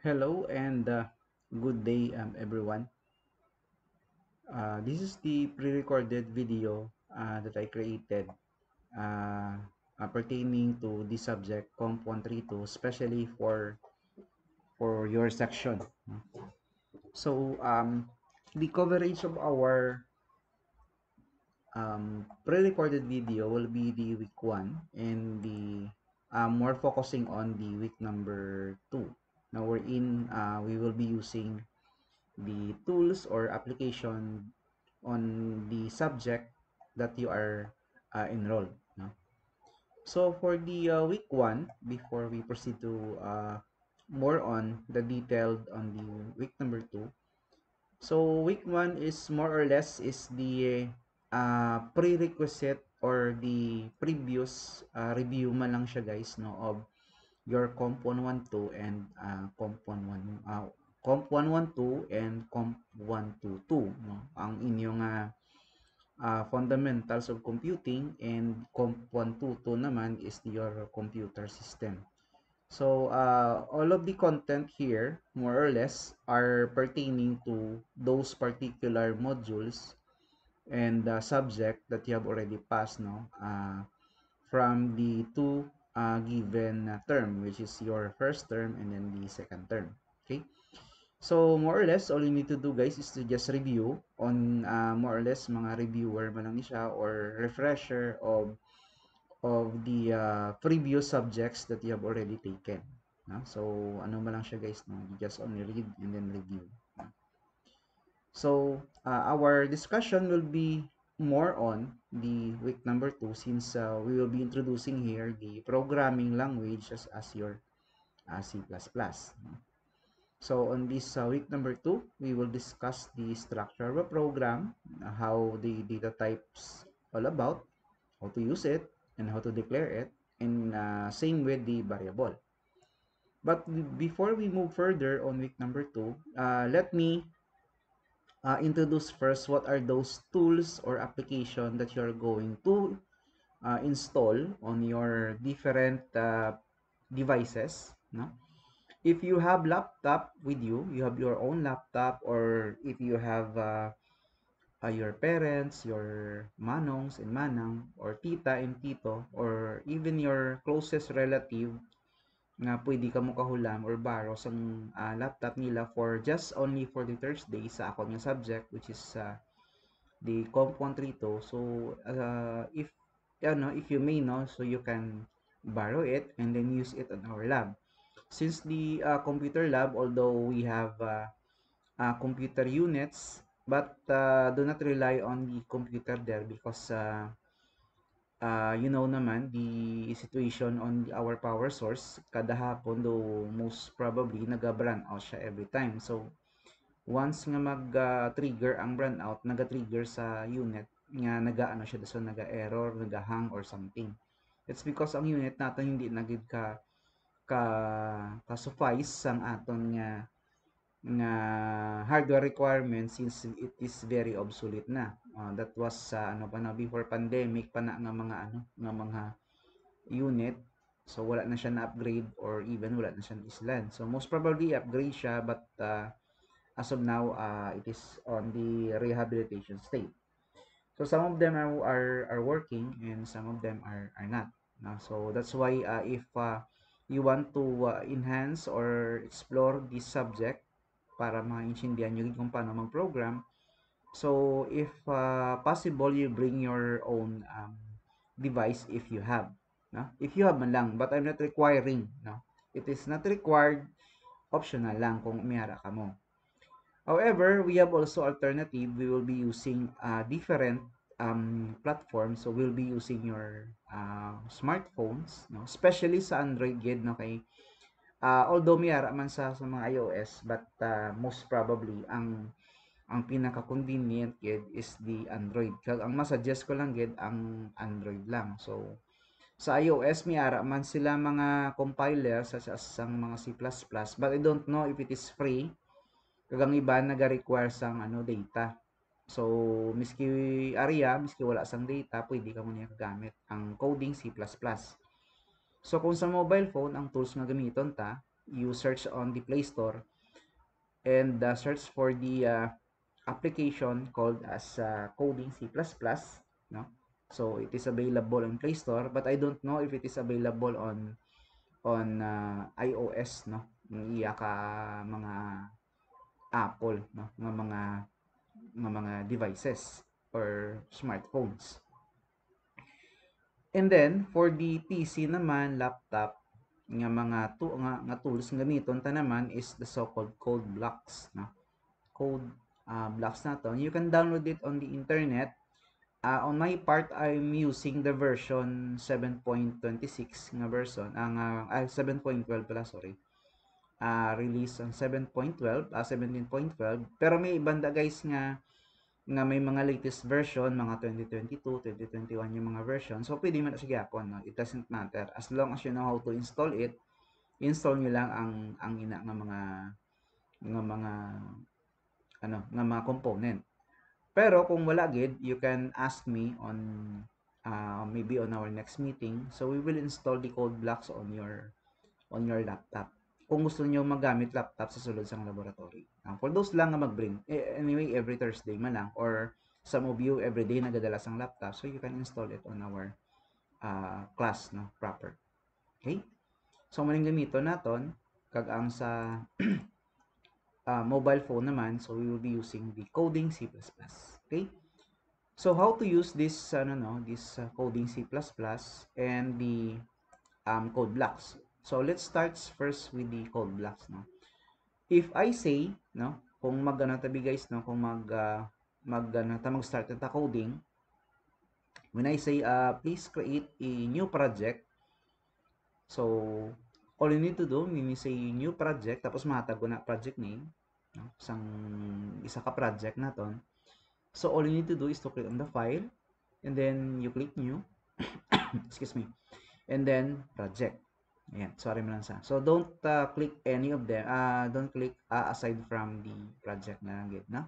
Hello and good day, everyone. This is the pre-recorded video that I created uh, pertaining to the subject Comp 132, especially for your section. So the coverage of our pre-recorded video will be the week 1 and the more focusing on the week number 2. Now we will be using the tools or application on the subject that you are enrolled. No? So for the week 1, before we proceed to more on the detailed on the week number 2, so week 1 is more or less is the prerequisite or the previous review man lang siya guys no of your Comp 112 and Comp 112 and Comp 122 no ang inyong fundamentals of computing, and Comp 122 naman is your computer system. So all of the content here more or less are pertaining to those particular modules and subject that you have already passed no from the two given term, which is your first term and then the second term. Okay, so more or less all you need to do guys is to just review on more or less mga reviewer man lang siya or refresher of the previous subjects that you have already taken, no? So ano man lang siya guys no, you just only read and then review, no? So our discussion will be more on the week number 2, since we will be introducing here the programming language as your C++. So on this week number 2, we will discuss the structure of a program, how the data types all about, how to use it, and how to declare it, and same with the variable. But before we move further on week number 2, let me introduce first what are those tools or application that you're going to install on your different devices, no? If you have laptop with you, you have your own laptop, or if you have your parents, your manongs and manang, or tita and tito, or even your closest relative nga pwede ka mo kahulam or borrow sa laptop nila for just only for the Thursday sa ako nga subject, which is the Comp 132. So if you may know, so you can borrow it and then use it on our lab. Since the computer lab, although we have computer units, but do not rely on the computer there because you know naman the situation on our power source kada hapon, though most probably naga-brownout out siya every time. So once nga mag-trigger ang brownout, naga-trigger sa unit nga naga-ano siya, so naga-error, naga-hang or something. It's because ang unit natin hindi na gid ka suffice sang aton nga hardware requirements, since it is very obsolete na. That was ano pa na, before pandemic pa na nga mga ano nga mga unit. So wala na siya na upgrade or even wala na siya na islan. So most probably upgrade siya, but as of now it is on the rehabilitation state. So some of them are working and some of them are not. No? So that's why if you want to enhance or explore this subject para maintindihan nyo kung paano mag-program, so if possible, you bring your own device if you have. No? If you have man lang, but I'm not requiring. No? It is not required, optional lang kung umiyara ka mo. However, we have also alternative. We will be using different platforms. So we'll be using your smartphones, no? Especially sa Android gid, no? Kay although miyara man sa mga iOS, but most probably ang pinaka convenient gid is the Android. Kag ang masuggest ko lang gid ang Android lang. So sa iOS miyara man sila mga compiler such as ang mga C++, but I don't know if it is free. Kagang iba naga-require sang data. So miski area, miski wala sang data, pwede ka mo niya gamit ang coding C++. So kung sa mobile phone ang tools nga gamiton ta, you search on the Play Store and search for the application called as Coding C++, no? So it is available on Play Store, but I don't know if it is available on iOS, no? Ng iya ka mga Apple, no? Ng mga devices or smartphones. And then for the PC naman, laptop, nga tools nga gamiton ta naman is the so-called code blocks, no? Code blocks na to. You can download it on the internet. On my part, I'm using the version 7.26 nga version, 7.12 pala, sorry. Release on 7.12, 17.12. Pero may ibanda guys nga may mga latest version, mga 2022, 2021 yung mga version. So, pwede man sige ako, no? It doesn't matter. As long as you know how to install it, install nyo lang ang ina nga mga nga mga component. Pero kung wala gid, you can ask me on maybe on our next meeting. So we will install the code blocks on your laptop. Kung gusto niyo magamit laptop sa sulod sang laboratory. For those lang nga mag-bring. Anyway, every Thursday man lang or some of you every day nagadala sang laptop, so you can install it on our class, no, proper. Okay? So maning gamiton naton kag ang sa mobile phone naman, so we will be using the Coding C++. Okay? So how to use this Coding C++ and the code blocks. So let's start first with the code blocks, no. If I say, no, kung magana tabi guys, no, kung mag-start ta coding, when I say please create a new project, so all you need to do when you say new project, tapos mahatag ko na project name, no, sang isa ka project naton. So all you need to do is to click on the file, and then you click new, excuse me, and then project. Ayan, sorry mo lang sa. So don't click any of them. Don't click aside from the project na lang, no?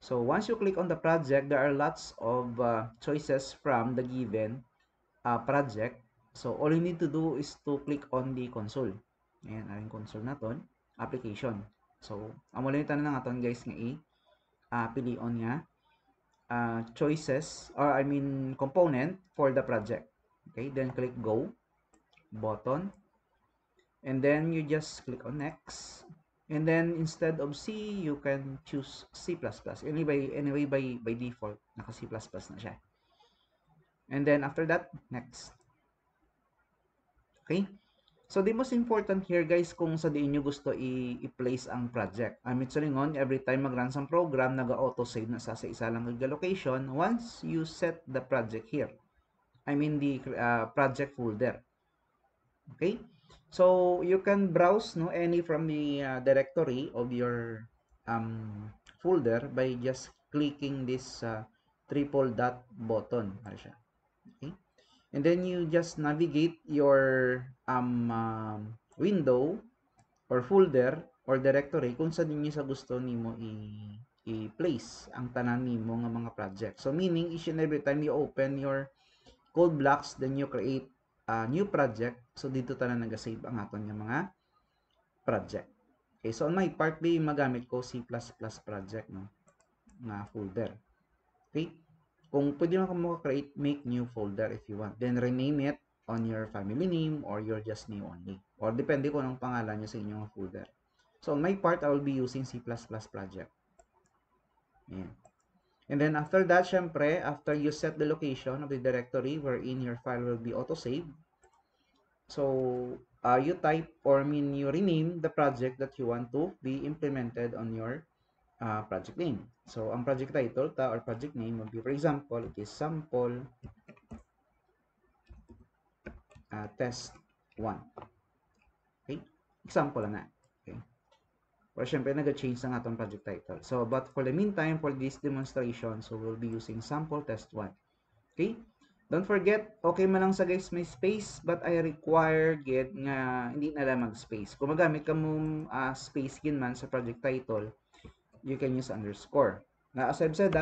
So once you click on the project, there are lots of choices from the given project. So all you need to do is to click on the console. Ayan, ang console naton, application. So amo lang tanan naton guys nga pilion nga choices or I mean component for the project. Okay, then click go button, and then you just click on next, and then instead of C you can choose C++. Anyway by default naka C++ na siya, and then after that next. Okay, so the most important here guys, kung sa diin nyo gusto i-place ang project. Amit sa lingon, every time mag-run sang program, naga-auto-save na sa isa lang location once you set the project here. I mean the project folder. Okay, so you can browse any from the directory of your folder by just clicking this triple dot button. Okay, and then you just navigate your window or folder or directory kung saan niyo sa gusto nimo i-place ang tanan nimo nga mga project. So meaning each and every time you open your code blocks, then you create a new project. So dito tanan naga-save ang aton nga mga project. Okay, so on my part B, magamit ko C++ project, no, nga folder. Okay, kung pwede mo create, make new folder if you want, then rename it on your family name or your just name only, or depende kung anong pangalan nyo sa inyong folder. So on my part, I will be using C++ project. Ayan. And then after that, syempre, after you set the location of the directory wherein your file will be auto-saved, so you type or you rename the project that you want to be implemented on your project name. So ang project title or project name will be, for example, it is sample test 1. Okay? Example na. Okay? Or syempre, nag-change na nga itong project title. So, but for the meantime, for this demonstration, so we'll be using sample test 1. Okay? Don't forget, okay man lang sa guys may space, but I require get nga hindi na lang mag-space. Kung magamit ka mo space kin man sa project title, you can use underscore. Na as I've said,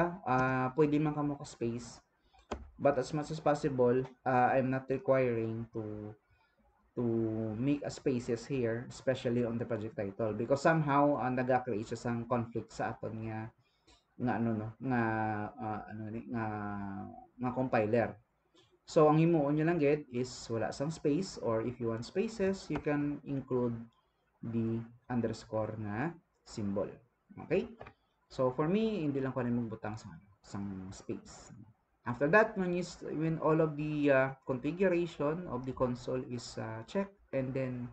pwede man ka mo ka-space, but as much as possible, I'm not requiring to make a spaces here, especially on the project title, because somehow naga-create siya sang conflict sa aton nga ano no nga ano ni nga compiler. So ang himuon nyo lang gid is wala sang space, or if you want spaces you can include the underscore nga symbol. Okay? So for me, hindi lang ko rin magbutang sang space. After that, when all of the configuration of the console is checked and then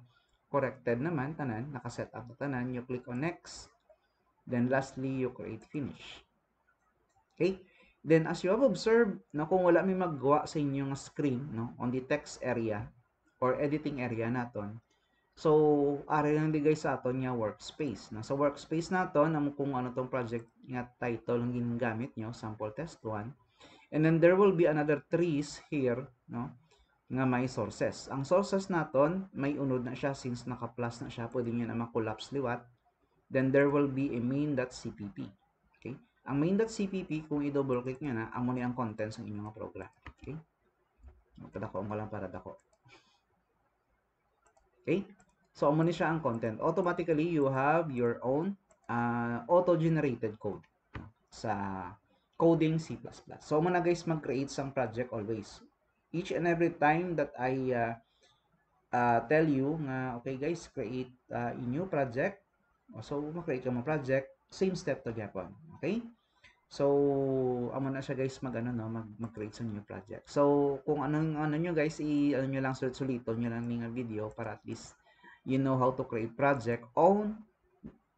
corrected naman, tanan, nakaset up na tanan, you click on next. Then lastly, you create finish. Okay? Then as you have observed, no, kung wala may maggawa sa inyong screen, no, on the text area or editing area naton, so ari lang digay sa aton nga workspace. No? Sa workspace naton, kung ano tong project nga title ang ginagamit nyo, sample test 1. And then there will be another trees here, no, nga may sources. Ang sources naton, may unod na siya since naka-plus na siya, pwede nyo na ma-collapse liwat. Then there will be a main.cpp. Okay? Ang main.cpp, kung i-double click nyo na, amo ni ang contents ng inyong program. Okay? Padako ko lang para dako. Okay? So, amo ni siya ang content. Automatically, you have your own auto-generated code sa coding C++. So, amo na guys mag-create sang project always. Each and every time that I tell you nga, okay guys, create a new project. So, mag-create ka mo project, same step to gyapon. Okay? So, amo na siya guys mag-create sa new project. So, kung ano nyo guys, ano nyo lang suliton nyo lang ng video para at least you know how to create project on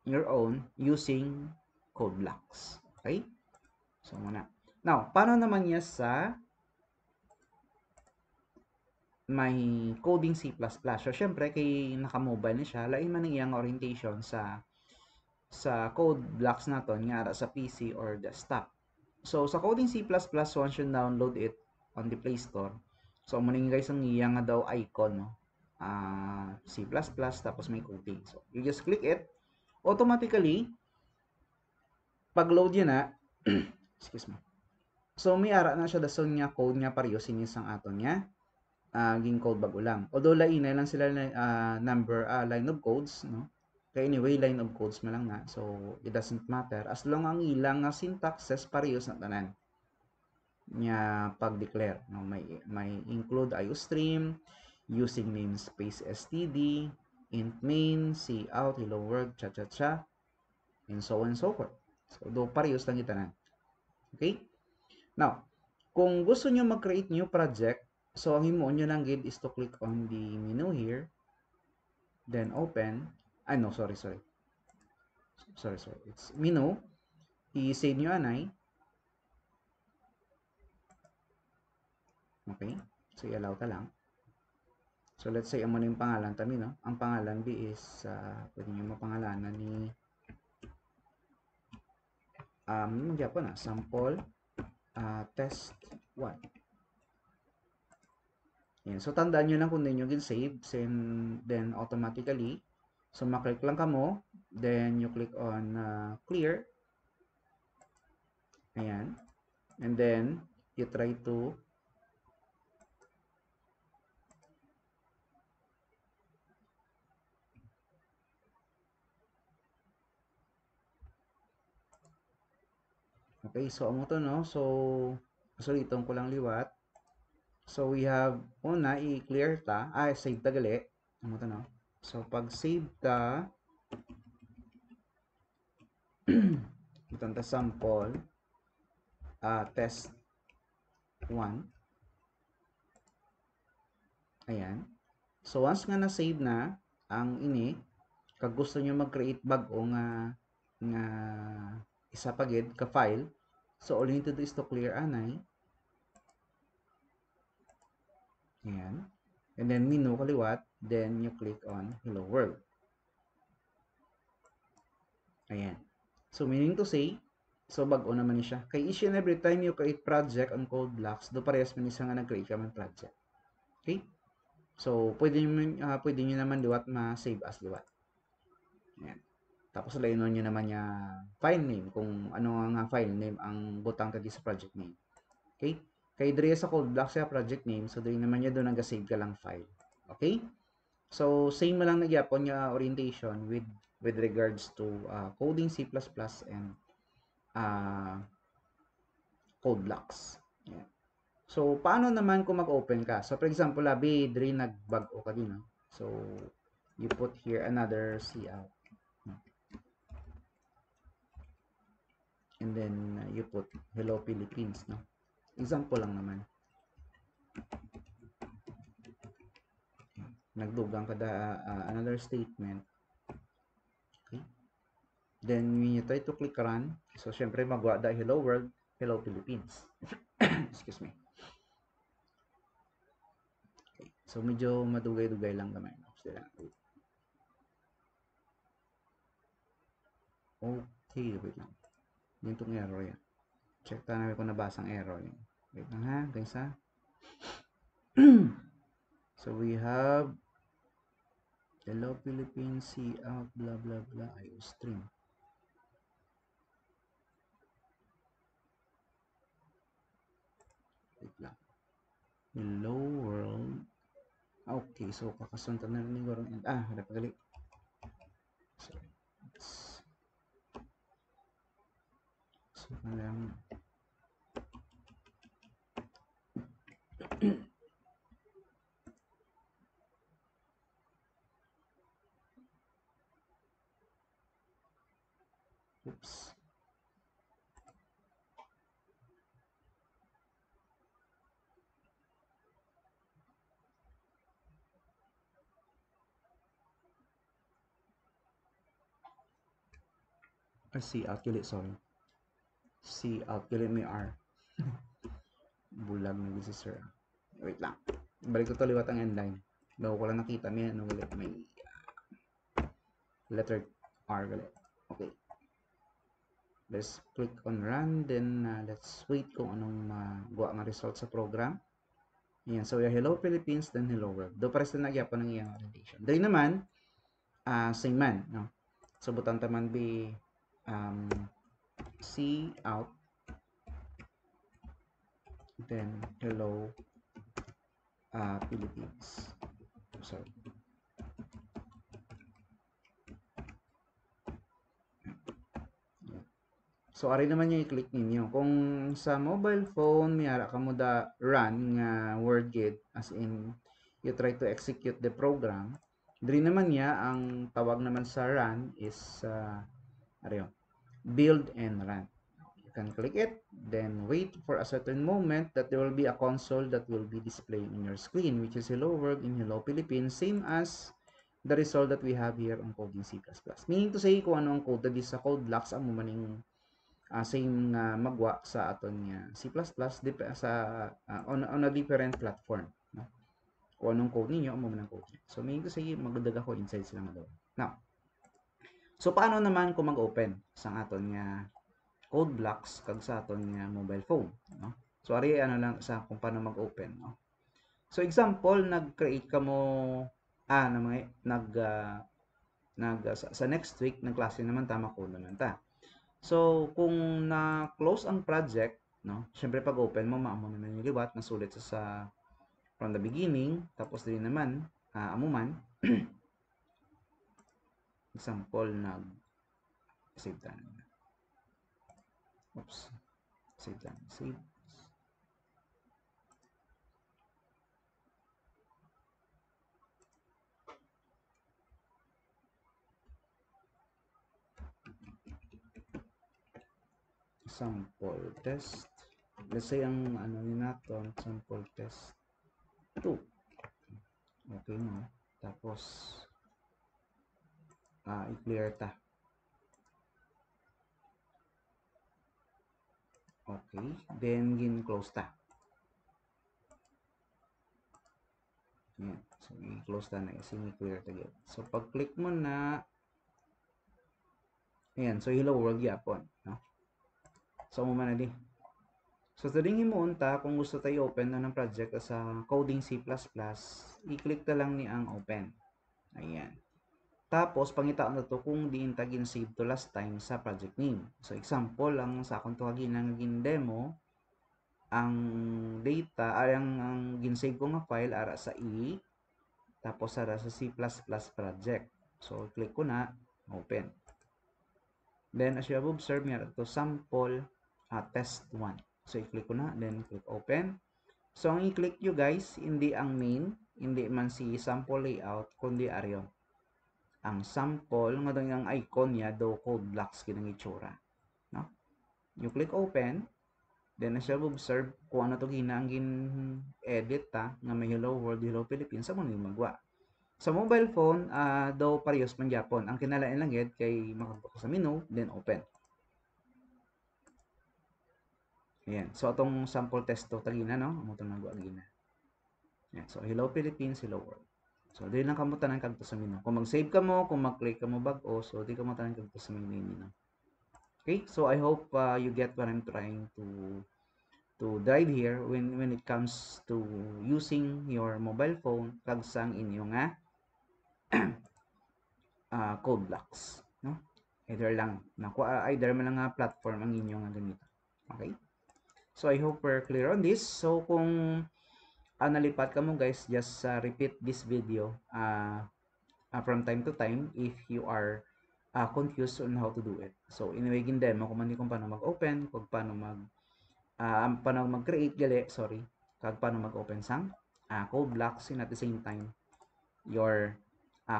your own using code blocks. Okay? So, muna. Now, paano naman niya sa may coding C++? So, syempre, kay naka-mobile na siya, lain man ang iyang orientation sa code blocks naton nga sa PC or desktop. So, sa coding C++, once you download it on the Play Store, so, maning guys ang iyang nga daw icon, no? C++, tapos may coding. So, you just click it. Automatically, pag load yun na, excuse me. So, may ara na siya dason nga code nga pareho sinis ang aton niya. Ging code bago lang. Although, lainay lang sila line of codes, no? Kaya anyway, line of codes mo lang na. So, it doesn't matter. As long ang ilang syntaxes parehas na tanan niya pag-declare. No? May include IOStream, using namespace std, int main, cout, hello world, cha-cha-cha, and so on and so forth. So, do parehas lang itanan. Okay? Now, kung gusto nyo mag-create new project, so ang himuon nyo lang gid is to click on the menu here, then open, no, sorry. It's menu, i-save nyo anay. Okay? So, i-allow ka lang. So, let's say, amo na yung pangalan tami, no? Ang pangalan B is, pwede nyo mapangalanan ni, Japan na, sample, test 1. Yan. So, tandaan nyo lang kung din nyo save, then automatically, so, maklik lang ka mo, then you click on clear. Ayan. And then, you try to okay, so amo to no. So suliton ko lang liwat. So we have una i-clear ta, save ta gali. Amo to no. So pag save ta itong ta sample test 1. Ayan. So once nga na save na ang ini, kag gusto nyo mag-create bag-o nga isa pagid ka file, so all you need to do is to clear anay. Ayan. And then menu kaliwat, then you click on hello world. Ayan. So meaning to say, so bag-o naman ni siya. Kay each and every time you create project on code blocks, do parehas man isa nga nag-create ka man project. Okay? So pwede nyo naman liwat ma-save as liwat. Ayan. Tapos lainon nyo naman yung file name, kung ano nga file name ang butang tadi sa project name. Okay? Kay dire sa code block sa project name, so doon naman nyo doon nag-save ka lang file. Okay? So same lang na gyapon nga orientation with regards to coding C++ and uh, code blocks. Yeah. So paano naman kung mag-open ka? So for example, labi diri nag-bago ka din, no? So you put here another cout. And then you put hello Philippines, no? Example lang naman. Nagdugang kada another statement. Okay? Then when you try to click run, so syempre magwa da hello world, hello Philippines. Excuse me. Okay. So medyo madugay-dugay lang naman. Sila. Okay, wait lang. Yung itong error yan. Check tayo namin kung nabasang error yan. Wait lang ha, guys ha. So we have hello Philippines, see out, blah blah blah, IO stream. Wait lang. Hello world. Okay, so kakasunta na rin yung and harap gali. So, lang. Oops. See out gali, sorry. See out gali may R. Bulag na si sir. Wait lang. Balik ko to liwat ang endline. Bago ko lang nakita may ano gali, may letter R gali. Okay. Let's click on run, then let's wait kung anong magawa ng result sa program. Ayan, so hello Philippines, then hello world. Do pares na nagyapa ng iyang orientation. Dahil naman, same man, no? So butang taman be see out, then hello Philippines. Sorry. So ari naman yung i-click ninyo. Kung sa mobile phone mayara ka mo da run nga wordget, as in you try to execute the program, diri naman niya ang tawag naman sa run is build and run. You can click it, then wait for a certain moment that there will be a console that will be displaying in your screen, which is hello world in hello Philippines, same as the result that we have here on coding C++. Meaning to say, kung ano ang code that is sa code blocks, ang maning same magwa sa aton nga C++ sa on a different platform, no? Kung anong code ninyo mo man ang code. So meaning to say magdadag ako inside sila nga daw. Now, so paano naman kung mag-open sa aton nga code blocks kag sa aton nga mobile phone, no? So ari ano lang sa kung paano mag-open, no? So example, nag-create ka mo na mga sa next week ng klase naman tama ko naman ta. So, kung na-close ang project, no, syempre pag open mo, maamo naman yung liwat, nasulit sa from the beginning, tapos din naman, amuman, example, save tayo. Oops, save tayo, save. Sample test. Let's say ang ano ni naton, sample test 2. Okay no. Tapos i-clear ta. Okay, then gin-close ta. Yan. So i-close ta na kasi i-clear ta gyud. So pag click mo na ayan, so hello world yapon, no? So mo man di. So turing mo unta kung gusto tayo open na ng project sa coding C++, i-click ta lang ni ang open. Ayan. Tapos pangita na to kung diin ta gin save to last time sa project name. So example lang sa akong tuwagin ang gin demo, ang data ay ang gin save ko nga file ara sa tapos sa C++ project. So click ko na, open. Then as you have observed, meron to sample test 1. So i-click ko na, then click open. So ang i-click nyo guys, hindi ang main, hindi man si sample layout, kundi aryo. Ang sample, nga doon yung icon niya, do code blocks kinang itsura. No? You click open, then as you have observed, kung ano to ang gin-edit nga may Hello World, Hello Philippines, sa mga magwa. Sa mobile phone, daw parehas man gyapon. Ang kinalain lang yun kay makabuk sa menu, then open. Ayan. So, itong sample test to tagina, no? Amo itong nagawa gina. Ayan. So, Hello Philippines, Hello World. So, di lang kamo tanan kadto sa menu. Kung mag-save ka mo, kung mag-click ka mo bago, so di ka mo tanan kadto sa menu. Okay? So, I hope you get what I'm trying to drive here when it comes to using your mobile phone kag sang inyo nga code blocks, no? Either lang either man lang nga platform ang inyo nga gamito. Okay? So I hope we're clear on this. So kung nalipat ka mo guys, just repeat this video from time to time if you are confused on how to do it. So anyway, gin demo kung paano mag-open, kung paano mag-create gali, sorry, kag paano mag-open sang code blocks and at the same time your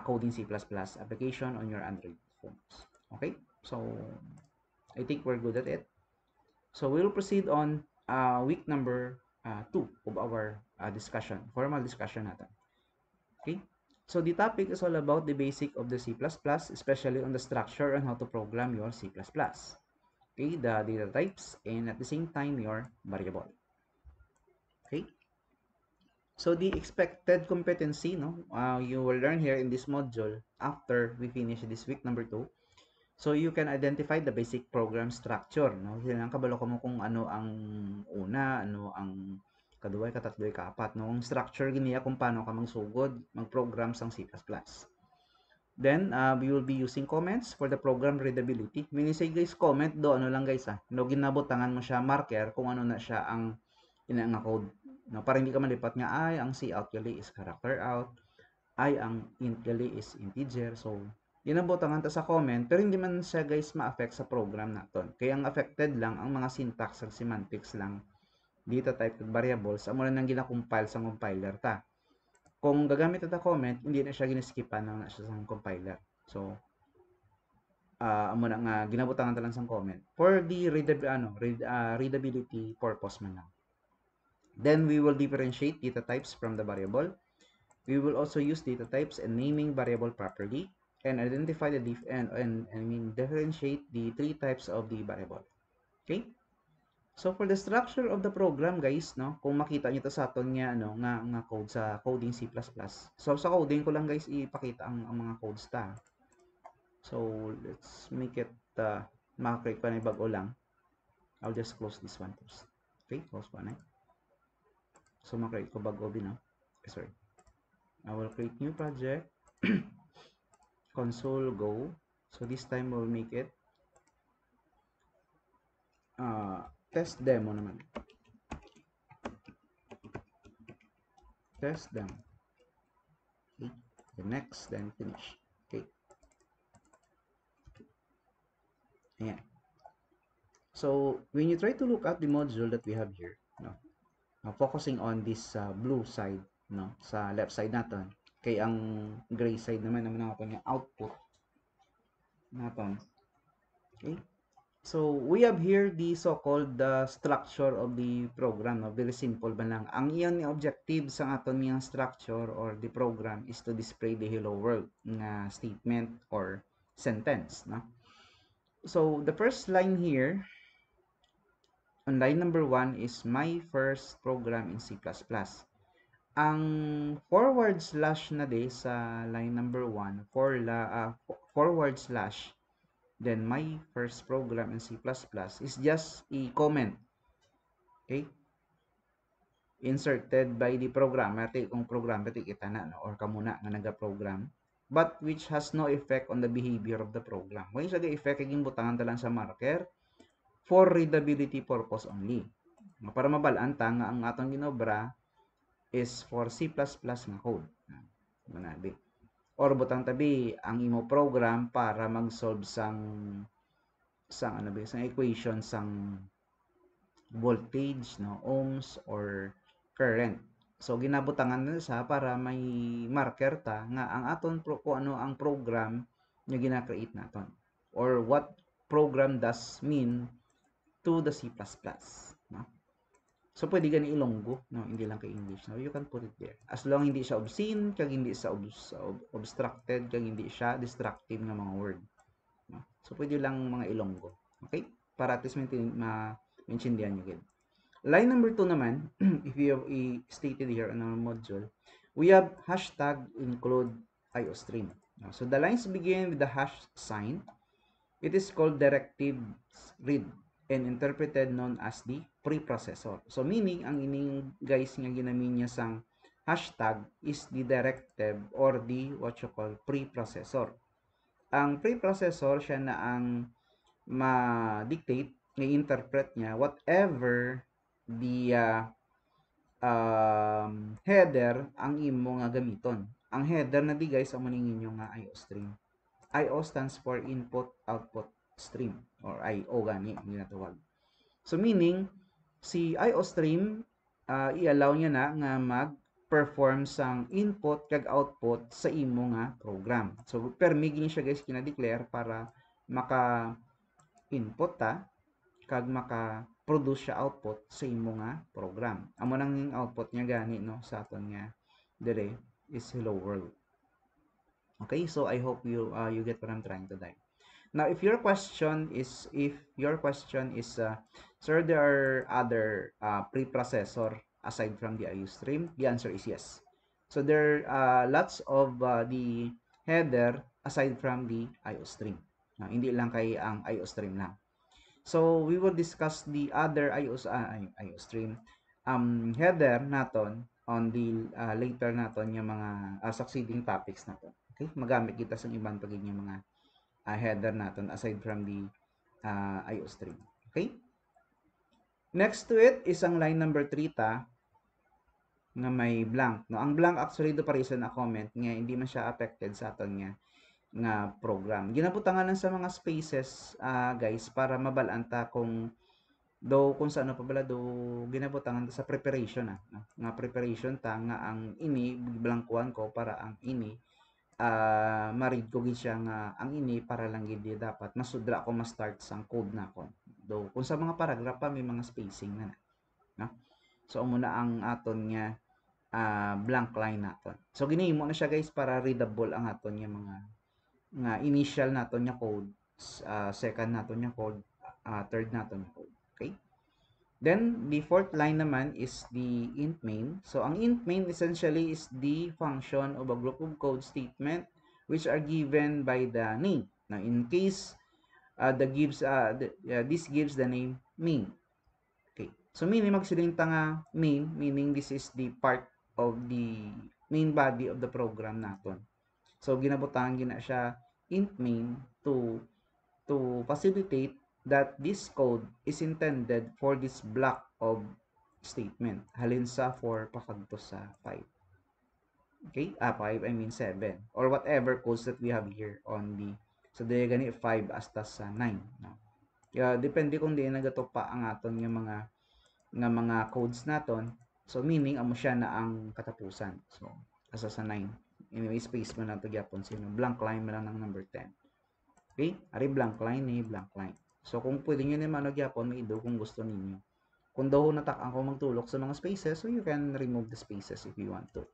coding C++ application on your Android phones. Okay, so I think we're good at it. So we will proceed on week number 2 of our formal discussion natin. Okay, so the topic is all about the basic of the C++, especially on the structure and how to program your C++. Okay, the data types and at the same time your variable. Okay, so the expected competency, no, you will learn here in this module after we finish this week number 2. So you can identify the basic program structure, no? Silang kabalo ko mo kung ano ang una, ano ang kaduay, katatloy, kaapat, no? Ang structure giniya kung paano ka magsugod, mag-program sang C++. Then we will be using comments for the program readability. Meaning say guys, comment do ano lang guys no, ginabutangan mo siya marker kung ano na siya ang ina nga code. No, para hindi ka malipat nga ay ang cout gali is character out, ay ang int gali is integer. So ginabutangan ta sa comment pero hindi man siya guys ma-affect sa program naton. Kaya ang affected lang ang mga syntax ug semantics lang data type ug variables amo lang nang gina-compile sa compiler ta. Kung gagamit ta comment, hindi na siya giniskipan na siya sa compiler. So amo na nga ginabutangan ta lang sa comment for the readability purpose man lang. Then we will differentiate data types from the variable. We will also use data types and naming variable properly and identify the differentiate the three types of the variable. Okay? So for the structure of the program guys, no, kung makita niyo to sa aton nga nga code sa coding C++. So sa coding ko lang guys ipakita ang mga codes ta. So let's make it makakreate pa na bago lang. I'll just close this one first. Okay, close pa na. So makakreate ko bago din, no? Sorry. I will create new project. Console go. So this time we'll make it test demo naman. Test demo. Okay. The next, then finish. Okay. Ayan. So when you try to look at the module that we have here, no, focusing on this blue side, no, sa left side natin, kay ang gray side naman natin yung output natin. Okay. So we have here the so-called structure of the program, no? Very simple ba lang. Ang iyon objective sa aton niyang structure or the program is to display the hello world nga statement or sentence, no? So the first line here on line number 1 is my first program in C++. Ang forward slash na di sa line number 1 forward slash then my first program in C++ is just a comment, okay, inserted by the programmer kung programmer kita na, no? Or kamuna nga naga-program but which has no effect on the behavior of the program. Kung isa effect kaging butangan ta lang sa marker for readability purpose only, para mabalaan ta nga ang atong ginobra is for C++ nga code. manabi. Or butang tabi ang imo program para mag-solve sang ano ba, sang equation sang voltage, no, ohms or current. So ginabutangan na sa para may marker ta nga ang aton kung ano ang program nga gina-create naton or what program does mean to the C++, no? So pwede gani ilonggo, no, hindi lang kay English. No, you can put it there. As long hindi siya obscene, kag hindi siya obstructed, kag hindi siya destructive nga mga word. No? So pwede lang mga ilonggo. Okay? Para at least maintindihan niyo gid. Line number 2 naman, if you have stated here on our module, we have hashtag include IOStream. So the lines begin with the hash sign. It is called directive read and interpreted known as the preprocessor. So meaning, ang ining guys nga ginamin niya sang hashtag is the directive or the what you call preprocessor. Ang preprocessor siya na ang ma-dictate, i-interpret niya whatever the header ang imo nga gamiton. Ang header na di guys amo ning inyo nga IO stream. IO stands for input output stream or IO gani ang ginatawag. So meaning si IO stream i-allow niya na nga mag-perform sang input kag output sa imo nga program. So permi gini siya guys kina-declare para maka input ta kag maka produce siya output sa imo nga program. Amo nang output niya gani no sa aton nga dire is hello world. Okay, so I hope you you get what I'm trying to say. Now, if your question is sir, there are other preprocessor aside from the IO stream, the answer is yes. So there are lots of the header aside from the IO stream. Hindi lang kay ang IO stream lang. So we will discuss the other IO stream header naton on the later naton yung mga succeeding topics naton. Okay? Magamit kita sa ibang pagiging mga header naton aside from the IO stream. Okay? Next to it is ang line number 3 ta na may blank. No? Ang blank actually do pareson na comment nga hindi man siya affected sa aton nga program. Ginabutangan lang sa mga spaces guys para mabalaan ta kung sa ano pa bala ginabutangan sa preparation no? Nga preparation ta nga ang ini blankuan ko para ang ini ma-read ko gid siya nga ang ini para lang gid dapat masudra ako ma-start sang code na ko. Kung sa mga paragraph pa may mga spacing na no? So amo na ang aton nga blank line naton. So ginihimo na siya guys para readable ang aton nga mga nga initial naton nga code, second naton nga code, third naton nga code. Okay? Then the fourth line naman is the int main. So ang int main essentially is the function of a group of code statement which are given by the name. Now in case this gives the name main. Okay. So meaning magsilinta nga main, meaning this is the part of the main body of the program naton. So ginabutangan gina siya int main to facilitate that this code is intended for this block of statement. Halin sa 4 pakadto sa 5. Okay? 5, I mean 7. Or whatever codes that we have here on the, so dili gani 5 hasta sa 9. No? Depende kung di nagatupa ang aton nga mga codes naton. So meaning amo siya na ang katapusan. So asa sa 9. Anyway, space mo lang to gyapon sino. Blank line mo lang ng number 10. Okay? Ari blank line ni blank line. So kung pwede niyo naman magyapon may ido kung gusto ninyo. Kung daw natak ko magtulok sa mga spaces, so you can remove the spaces if you want to.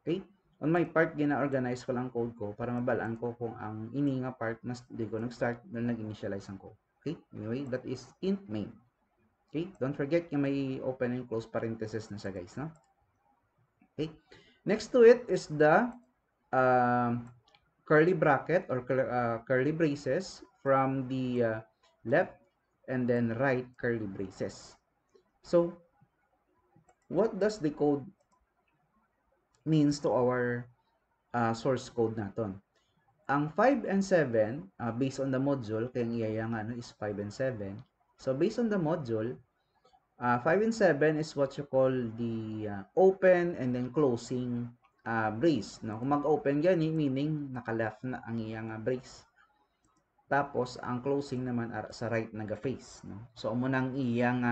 Okay? On my part, gina-organize ko lang code ko para mabalaan ko kung ang ini nga part mas di ko nag-start na nag-initialize ang code. Okay? Anyway, that is int main. Okay? Don't forget yung may open and close parenthesis na siya guys, no? Okay? Next to it is the curly bracket or curly braces from the left and then right curly braces. So, what does the code means to our source code naton? Ang 5 and 7, based on the module, kaya iyaya nga is 5 and 7. So, based on the module, 5 and 7 is what you call the open and then closing brace, no? Kung mag-open gani, meaning naka-left na ang iyang brace. Tapos, ang closing naman sa right naga-face, no? So, amo nang iyang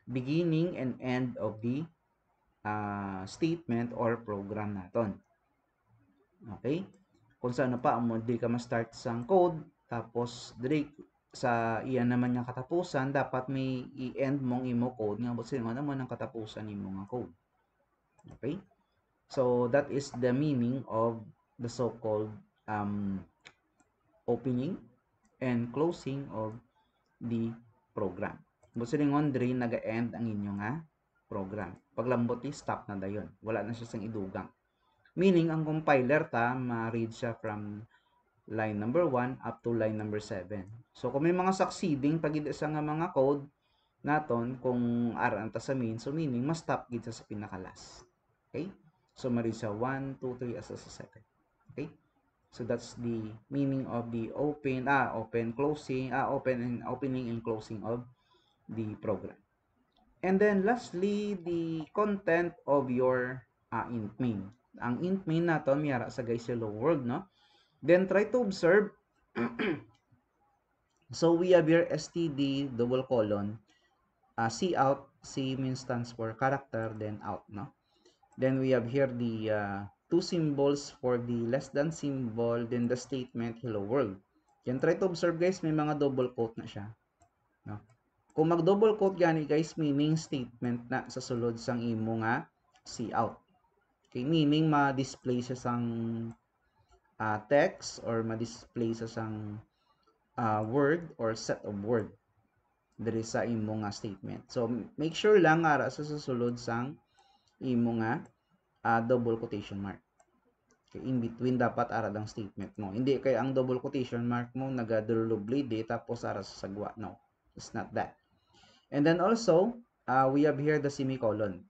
beginning and end of the statement or program naton. Okay? Kung saan pa, amo di ka ma-start sang code, tapos direct sa iyan naman yung katapusan, dapat may i-end mong imo code nga but sino naman ang katapusan nimo nga code. Okay? So, that is the meaning of the so-called opening and closing of the program. Busilingon diri naga-end ang inyo nga program. Paglambot ni stop na dayon. Wala na siya sang idugang. Meaning ang compiler ta ma-read siya from line number 1 up to line number 7. So kung may mga succeeding pag sa nga mga code naton kung aran ta sa main, so meaning ma-stop gid sa pinaka-last. Okay? So ma-read siya 1 2 3 asa sa 7. Okay? So that's the meaning of the opening and closing of the program. And then lastly, the content of your int main. Ang int main naton miyara sa guys hello world, no? Then try to observe. So we have here std double colon c out. C means stands for character, then out, no? Then we have here the two symbols for the less than symbol, then the statement hello world. Yan, try to observe guys, may mga double quote na siya. No? Kung mag-double quote gani guys, meaning statement na sa sulod sang imo nga cout. Okay, meaning ma-display sa sang text or ma-display sa sang word or set of word diri sa imo nga statement. So make sure lang ara sa susulod sang imo nga double quotation mark. Okay, in between dapat ara ang statement mo. Hindi kay ang double quotation mark mo nagadulubli di tapos ara sa sagwa. No, it's not that. And then also, we have here the semicolon.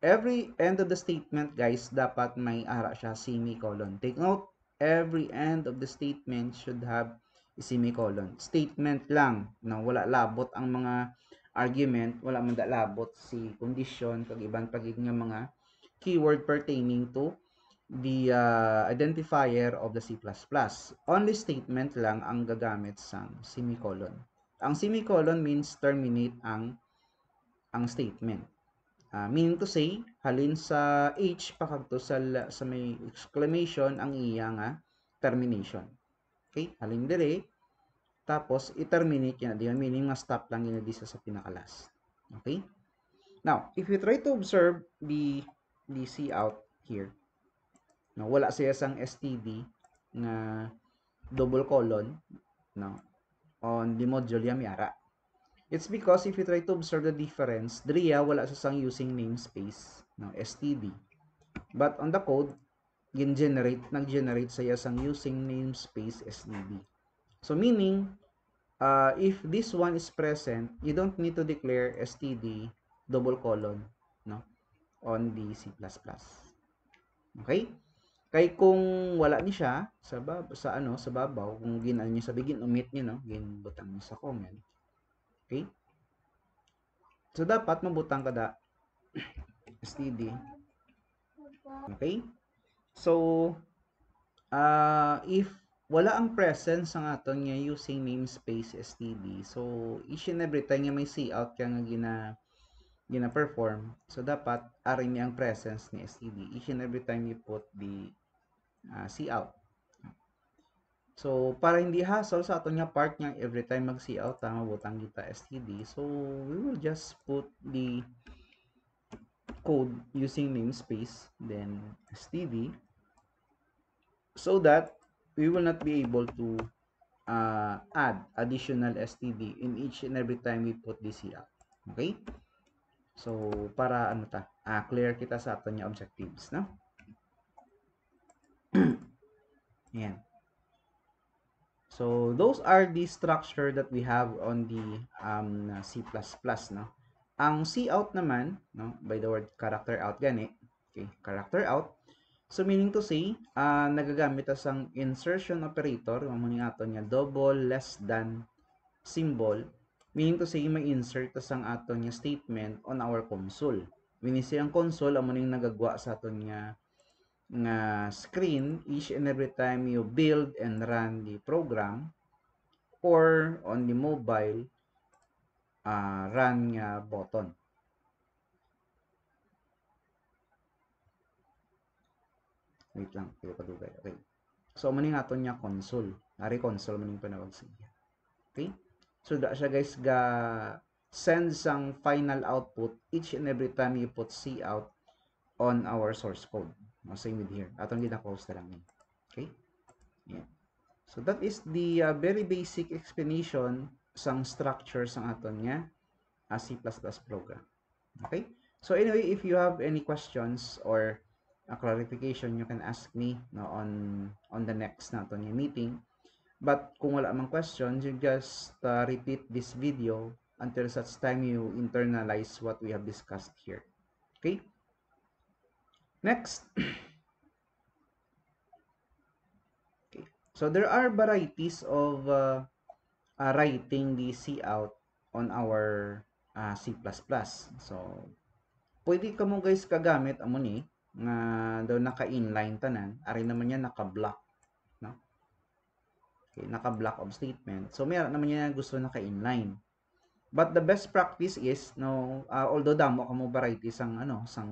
Every end of the statement, guys, dapat may ara siya semicolon. Take note, every end of the statement should have a semicolon. Statement lang, na wala labot ang mga argument, wala man labot si condition, kag ibang pagig nga mga keyword pertaining to the identifier of the C++. Only statement lang ang gagamit sa semicolon. Ang semicolon means terminate ang statement. Meaning to say, halin sa H pakadto sa may exclamation ang iya nga termination. Okay? Halin dire tapos i-terminate niya diyan, meaning nga stop lang yun sa pinaka-last. Okay? Now, if you try to observe the cout here, no, wala siya sang std na double colon, no, on the module yara. It's because if you try to observe the difference, diriya wala sa sang using namespace, no, std. But on the code, nag-generate saya sang using namespace std. So meaning, if this one is present, you don't need to declare std double colon, no, on the C++. Okay? Kay kung wala ni siya sa babaw, kung ginan niyo sa begin omit niyo, no, ginbutang niyo sa comment. Okay? So dapat mabutang kada std. Okay? So if wala ang presence ang aton nga using namespace std, so each and every time nga may cout ka nga gina-perform, so dapat aring niya ang presence ni std each and every time you put the cout. So para hindi hassle sa aton nga part nga every time mag cout mabutang kita std, so we will just put the code using namespace then std, so that we will not be able to add additional std in each and every time we put this cout. Okay? So para clear kita sa aton nga objectives, no? Yan. So those are the structure that we have on the C++, no? Ang cout naman, no, by the word character out gani. Okay, character out. So meaning to say, nagagamit as ang insertion operator, amo ni aton nga double less than symbol, meaning to say may insert as ang aton nga statement on our console. Meaning say ang console amo ning nagagwa sa aton nga nga screen each and every time you build and run the program or on the mobile run nga button. Wait lang, kayo padugay. Okay. So, maning aton niya console. Ari console maning panawag siya. Okay? So, da siya guys ga send sang final output each and every time you put C out on our source code. Same with here. Atong gina-close na lang yun. Okay? Yeah. So, that is the very basic explanation sang structure sang aton nga C++ program. Okay? So anyway, if you have any questions or a clarification, you can ask me no, on the next naton yung meeting. But kung wala mang questions, you just repeat this video until such time you internalize what we have discussed here. Okay? Next. Okay. So there are varieties of writing the cout on our C++. So pwede ka mo guys kagamit amo ni nga daw naka-inline tanan, ari naman yan naka-block, no? Okay, naka-block of statement. So meron naman yan gusto naka-inline. But the best practice is no although damo ka mo variety sang sang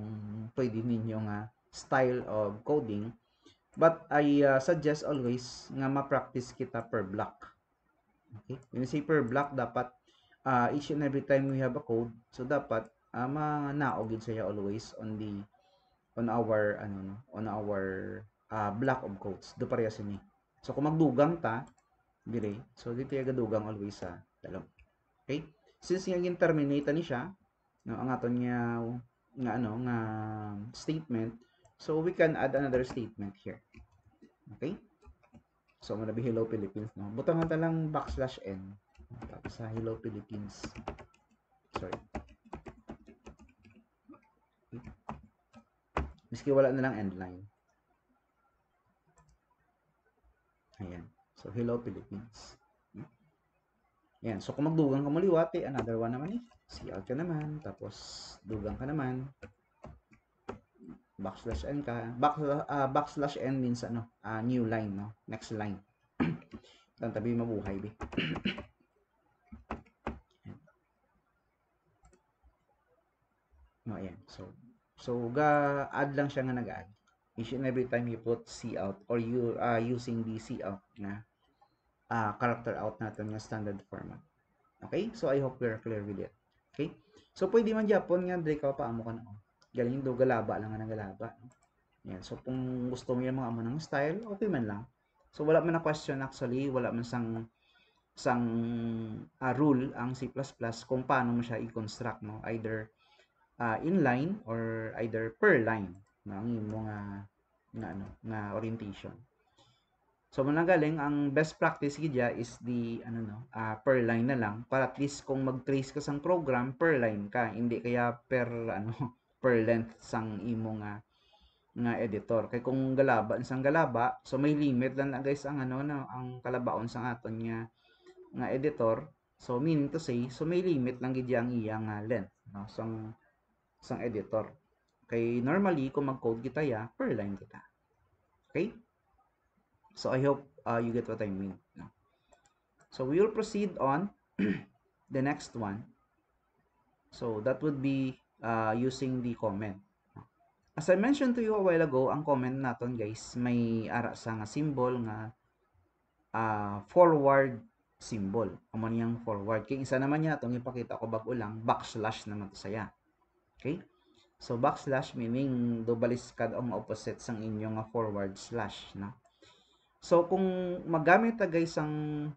pwede ninyo nga style of coding, but I suggest always nga ma-practice kita per block. Okay? When you say per block, dapat each and every time we have a code, so dapat manaog yun siya always on our block of codes. Do parehas ni. So kung magdugang ta dire, so dito yung gadugang always sa dalom. Okay? Since yung terminate ni siya, no, ang aton niya nga statement, so we can add another statement here. Okay? So muna Hello Philippines, no. Butangan ta lang \n tapos sa Hello Philippines. Sorry. Okay. Miski wala na lang endline. Ayan. So, Hello Philippines. Ayan. So, kung magdugang ka maliwati, another one naman eh. Cout ka naman. Tapos, dugang ka naman. \n ka. \n means new line, no? Next line. Ang tabi mabuhay, be. No, ayan. So, add lang siya nga nag-add. Each and every time you put cout or you using the cout na character out natin yung standard format. Okay? So, I hope we're clear with it. Okay? So, pwede man Japon nga, Drake, paamo ka na. Galing do, galaba lang nga ng galaba. Yan. So, kung gusto mo yung mga amo ng style, okay man lang. So, wala man na question actually, wala man sang rule ang C++ kung paano mo siya i-construct, no? Either inline or either per line, no? Ang imo nga orientation. So managaling ang best practice gidya is the per line na lang para at least kung mag-trace ka sang program per line ka, hindi kaya per per length sang imo nga editor. Kay kung galaba sang galaba, so may limit lang na guys ang ang kalabaon sang aton nga editor. So meaning to say, so may limit lang gidya ang iyang length, no, sang editor. Kay normally kung mag-code kita ya, per line kita. Okay? So I hope you get what I mean. No? So we will proceed on the next one. So that would be using the comment. As I mentioned to you a while ago, ang comment naton guys, may ara sa nga symbol nga forward symbol. Amo niyang forward. Kaya isa naman niya itong ipakita ko bago lang, backslash naman to saya. Okay? So backslash meaning dobaliskad ang opposite sang inyong forward slash, no? So, kung magamit ta guys ang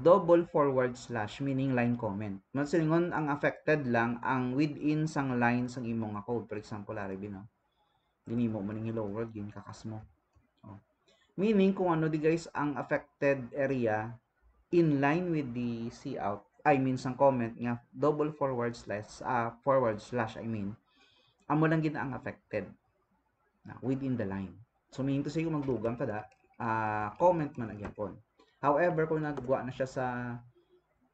double forward slash, meaning line comment. Masingon ang affected lang ang within sang line sang imong code. For example, aribi, no? Dinimo mo ning hello world, yun kakas mo. Oh. Meaning, kung ano di guys, ang affected area in line with the cout, I mean sang comment nga double forward slash, I mean, amo lang gid ang affected within the line. So, meaning to say, kung magdugang ka da, comment man agyapon. However, kung naggawa na siya sa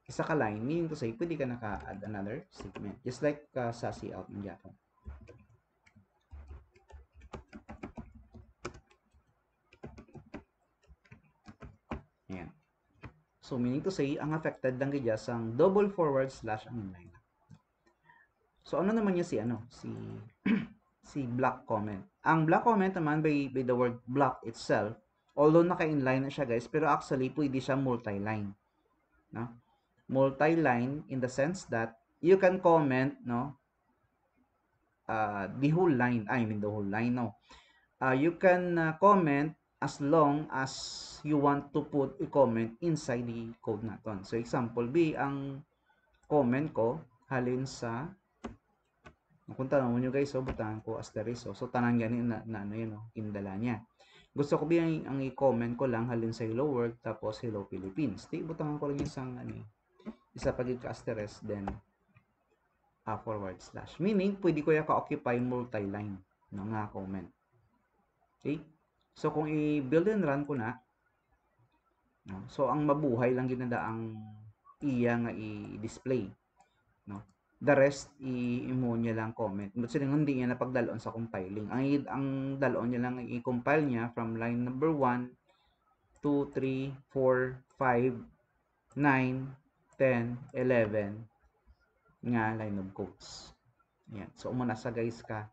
isa ka line, meaning to say, pwede ka naka-add another statement. Just like sa cout ng Japon. So meaning to say, ang affected lang gidya sang double forward slash ang inline. So ano naman niya si si block comment. Ang block comment naman by the word block itself, although naka-inline na siya guys, pero actually pwede siya multi-line. No? Multi-line in the sense that you can comment, no, the whole line. I mean the whole line, no. You can comment as long as you want to put a comment inside the code naton. So example B, ang comment ko halin sa kung tanong nyo guys, so butahan ko asterisk. So tanan ganin na ano yun, indala niya. Gusto ko ba ang i-comment ko lang halin sa hello world tapos hello Philippines. Di butahan ko lang isang isa pagit ka asterisk then forward slash. Meaning pwede ko ya ka-occupy multi-line no nga comment. Okay? So kung i-build and run ko na, no? So ang mabuhay lang ginada ang iya nga i-display, no? The rest imo niya lang comment. But sila hindi niya napagdalon sa compiling. Ang dalon niya lang i-compile niya from line number 1, 2, 3, 4, 5, 9, 10, 11 nga line of codes. Yan. So umuna sa guys ka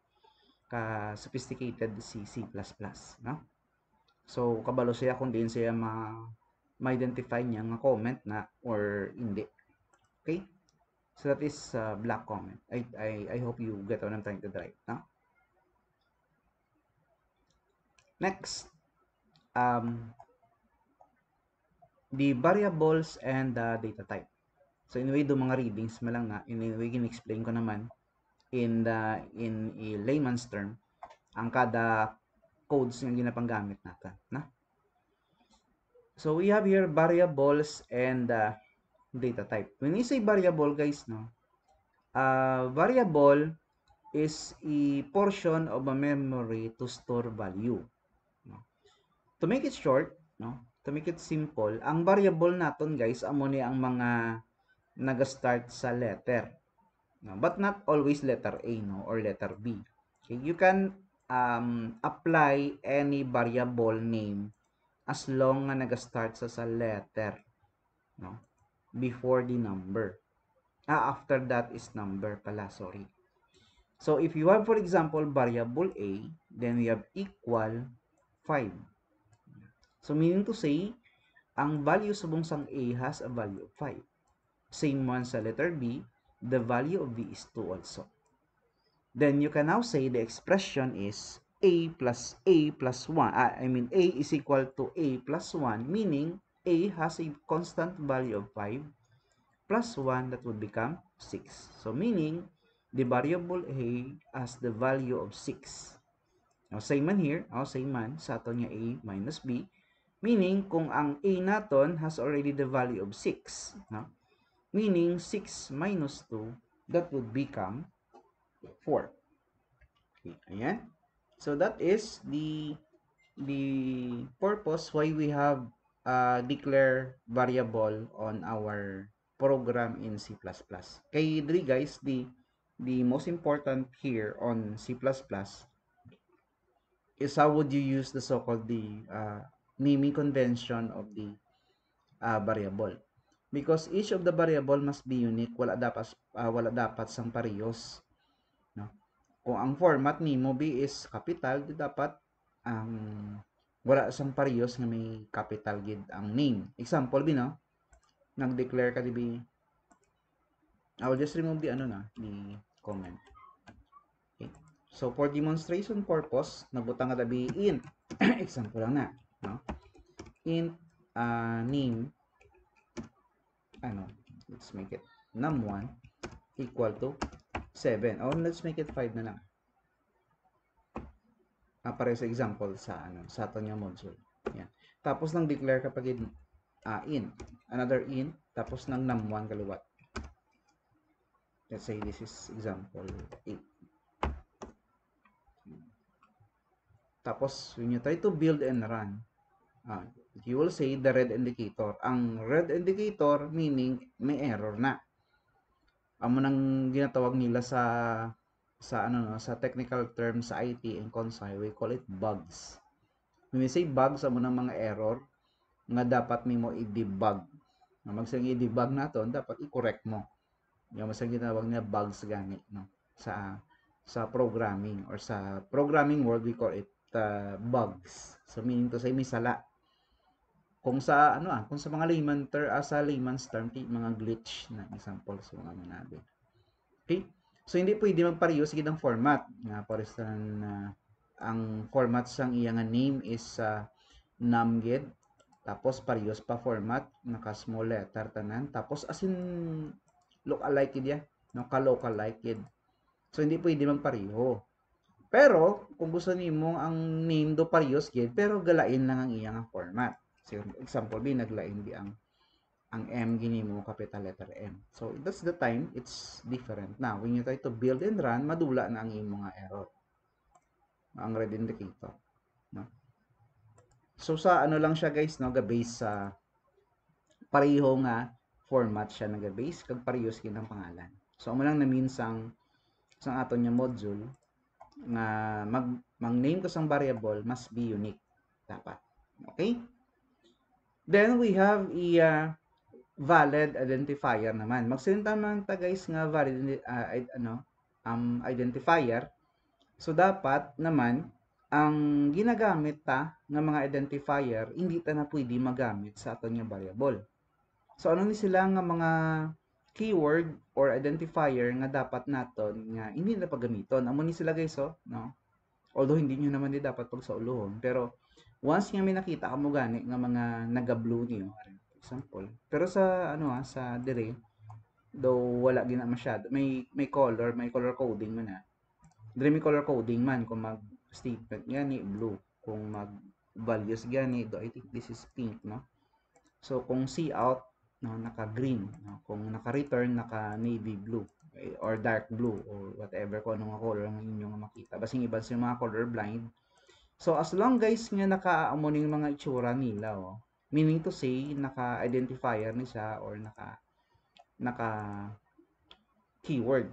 sophisticated si C++, no? So kabalo siya kung diin siya ma-identify niya nga comment na or hindi. Okay? So that is black comment. I hope you get what I'm trying to drive. No? Next, the variables and the data type. So anyway, do mga readings mo lang na anyway gin-explain ko naman in a layman's term ang kada codes nga ginapanggamit natin, na? So we have here variables and data type. When you say variable guys, no, variable is a portion of a memory to store value. No? To make it short, no, to make it simple, ang variable naton guys, amo ni ang mga nag-start sa letter. No? But not always letter A, no, or letter B. Okay? You can apply any variable name as long nga nag-start sa letter, no, before the number. After that is number pala, sorry. So if you have, for example, variable A, then we have equal 5. So meaning to say, ang value sa bunsang A has a value of 5. Same one sa letter B, the value of B is 2 also. Then you can now say the expression is A plus 1. I mean A is equal to A plus 1, meaning A has a constant value of 5 plus 1 that would become 6. So meaning the variable A has the value of 6. Now same man here, same man sa ato niya A minus B, meaning kung ang A naton has already the value of 6, no? Meaning 6 minus 2, that would become 4. Okay, ayan. So that is the purpose why we have declare variable on our program in C++. Kay diri guys, the most important here on C++ is how would you use the so-called naming convention of the variable. Because each of the variable must be unique, wala dapat sang parehas, no? Kung ang format nimo B is capital, di dapat ang wala sang parehas nga may capital gid ang name. Example B, no? Nag-declare ka di B. I will just remove the the comment. Okay. So for demonstration purpose, nabutang nga dabi int. Example lang na, no? Int name let's make it num1 equal to 7. Or let's make it 5 na lang. Para sa example sa sa ato nga module. Yan. Tapos nang declare kapag int, another int, tapos nang num1 kaluwat. Let's say this is example 8. Tapos when you try to build and run, you will say the red indicator. Ang red indicator meaning may error na. Amo nang ginatawag nila sa technical term sa IT and console, we call it bugs. When we say bugs, amo nang mga error nga dapat nimo i-debug. Magsang i-debug naton, dapat i-correct mo. Yung masang ginawag na bugs gani, no? Sa programming or sa programming world, we call it bugs. So meaning to say may sala. Kung sa kung sa mga sa layman's term, mga glitch na example sa mga manabi. Okay? So hindi pwede magpareho sige ng format. Nga for instance, ang format sang iyang name is numged, tapos parehas pa format naka small letter tanan, tapos as in look alike ya, no, ka local like it. So hindi pwede magpareho. Pero kung gusto nimo ang name do parehas gid, pero galain lang ang iyang format. So example bi naglain di ang M gini mo capital letter M. So that's the time it's different. Now when you try to build and run, madula na ang imong error. Ang red indicator, no? So sa ano lang siya guys, no, ga-base sa pareho nga format siya naga-base kag parehas kin ang pangalan. So amo lang na means sang aton nga module nga mag-name ko sang variable must be unique dapat. Okay? Then we have valid identifier naman. Magsalita man ta guys nga valid identifier. So dapat naman ang ginagamit ta nga mga identifier hindi ta na pwede magamit sa aton nga variable. So ano ni sila nga mga keyword or identifier nga dapat naton nga hindi na pagamiton. Amo ni sila guys, no? Although hindi nyo naman di dapat pagsauluhon, pero once nga may nakita ka mo gani nga mga naga-blue niyo, example. Pero sa sa dire, though wala gina masyado, may color coding man na. Dire may color coding man kung mag statement gani blue, kung mag values gani, do I think this is pink, no? So kung see out, no, naka green, no? Kung naka return, naka navy blue or dark blue or whatever kung anong color ang inyong makita. Basing iba sa mga color blind. So as long guys nga nakaamo ning mga itsura nila, meaning to say naka-identifier ni siya or naka keyword.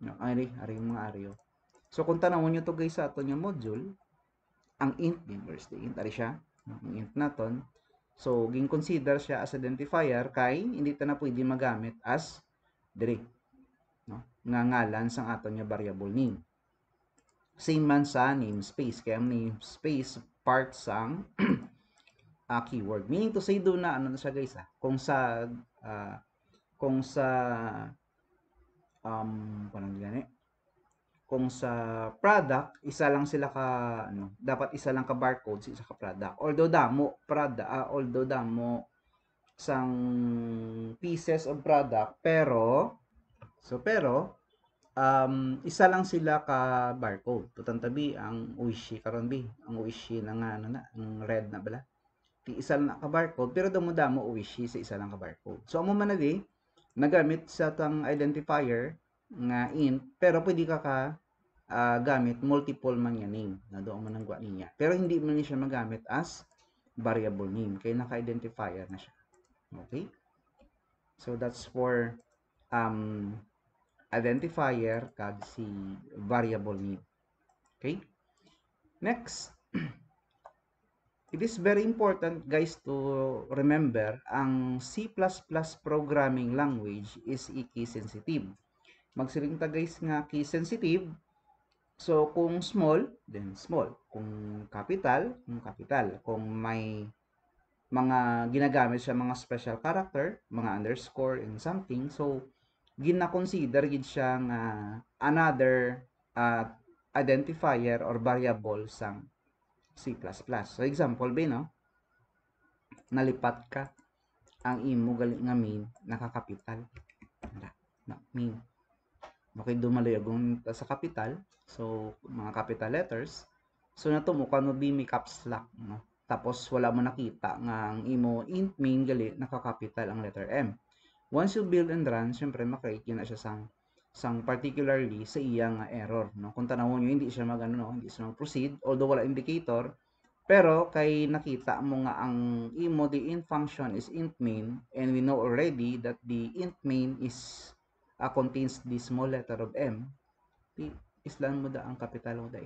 No, ari mga aryo. So kung tanawon niyo to guys sa aton nga module, ang int din, where's the int? Ari siya, ang int naton. So ging consider siya as identifier kay hindi ta na pwede magamit as dire, no? Nga ngalan sang aton nga variable name. Same man sa namespace, kaya ang namespace part sang keyword. Meaning to say do na ano na siya guys, kung sa parang gani, kung sa product isa lang sila ka dapat isa lang ka barcode sa isa ka product. Although damo sang pieces of product, pero isa lang sila ka barcode. Tutantabi ang Uishi karon bi, ang Uishi na nga ang red na bala. Ti isa lang ka barcode pero damo Uishi sa isa lang ka barcode. So amo man na nagamit sa tang identifier nga int, pero pwede ka gamit multiple man nga name na doon man ang gwa niya. Pero hindi man siya magamit as variable name kay naka-identifier na siya. Okay? So that's for identifier kag si variable name. Okay? Next, it is very important guys to remember ang C++ programming language is key sensitive. Magsiling ta guys nga key sensitive. So kung small, then small. Kung capital, capital. Kung may mga ginagamit siya mga special character, mga underscore and something, so gina-consider gid siya nga another identifier or variable sang C++. So example ba no? Nalipat ka ang imo gali nga main nakakapital. Na main. Okay, dumalayagong sa capital. So mga capital letters. So natumukan mo bi may caps lock, no? Tapos wala mo nakita nga ang imo int main gali nakakapital ang letter M. Once you build and run, syempre makikita na siya sang particularly sa iyang error, no? Kung tanawon niyo hindi siya hindi siya mag-proceed although wala indicator, pero kay nakita mo nga ang imo the int function is int main and we know already that the int main is contains the small letter of M, islan mo da ang capital mo da.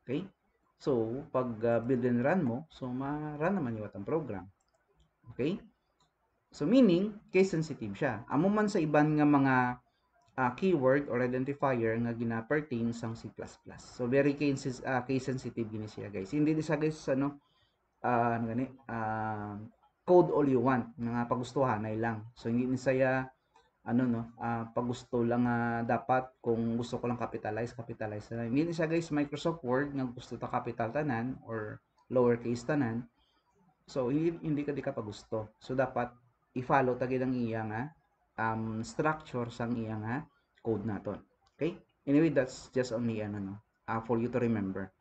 Okay? So, pag build and run mo, so ma-run naman yung atang program. Okay? So meaning case sensitive siya. Amo man sa iban nga mga keyword or identifier nga gina-pertain sang C++. So very case sensitive gini siya guys. Hindi ni siya guys ano gani code all you want nga pagustuhan ay lang. So hindi ni saya pag gusto lang dapat kung gusto ko lang capitalize na. Hindi ni siya guys Microsoft Word nga gusto ta capital tanan or lowercase tanan. So hindi ka di ka pagusto. So dapat i-follow ta gid ang iya nga structure sang iya nga code naton. Okay? Anyway, that's just only for you to remember.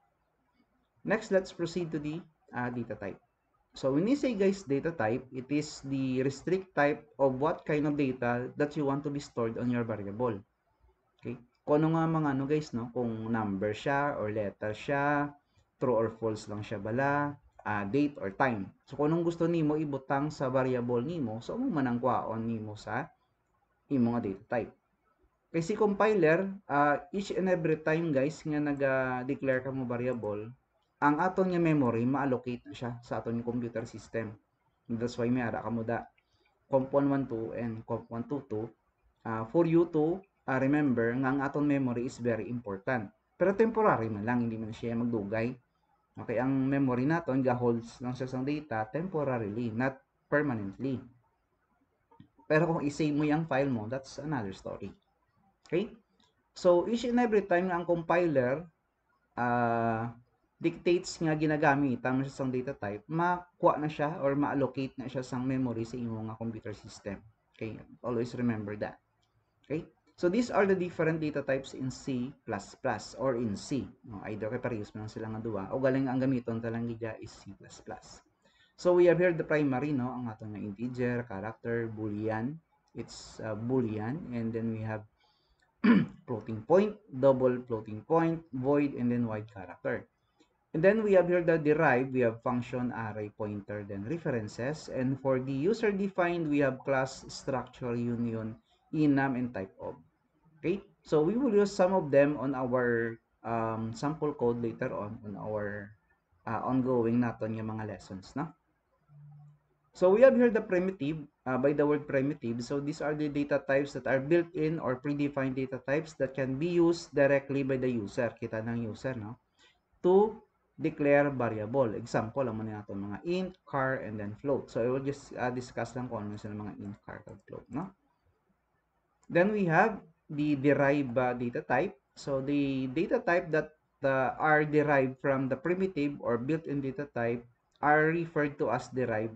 Next, let's proceed to the data type. So when you say guys data type, it is the restrict type of what kind of data that you want to be stored on your variable. Okay? Kung ano nga mga guys, no? Kung number siya or letter siya, true or false lang siya bala, date or time. So kung anong gusto nimo ibutang sa variable nimo, so mo manang kwaon nimo sa imo nga data type. Kasi compiler, each and every time guys nga nag-declare ka mo variable, ang aton nga memory ma-allocate na siya sa aton computer system. That's why may ara ka mo da comp112 and comp122 for you to remember nga ang aton memory is very important. Pero temporary man lang, hindi man siya magdugay. Okay, ang memory naton ga-holds lang siya sa data temporarily, not permanently. Pero kung i-save mo yung file mo, that's another story. Okay? So, each and every time nga ang compiler dictates nga ginagamit tama siya sang data type, makuha na siya or ma-allocate na siya sang memory sa imo nga computer system. Okay? Always remember that. Okay? So, these are the different data types in C++ or in C. No, either kay parehas man sila nga duwa o galing ang gamiton talang gidya is C++. So, we have here the primary, no? Ang atong nga integer, character, boolean. It's boolean. And then we have floating point, double floating point, void, and then wide character. And then we have here the derived, we have function, array, pointer, then references. And for the user-defined, we have class, structure, union, enum, and type of. Okay, so we will use some of them on our sample code later on our ongoing naton yung mga lessons, no? So we have here the primitive, by the word primitive. So these are the data types that are built in or predefined data types that can be used directly by the user. Kita ng user, no? To declare variable. Example, lang muna natin mga int, char, and then float. So I will just discuss lang kung ano sila mga int, char, and float, no? Then we have the derived data type. So the data type that are derived from the primitive or built-in data type are referred to as derived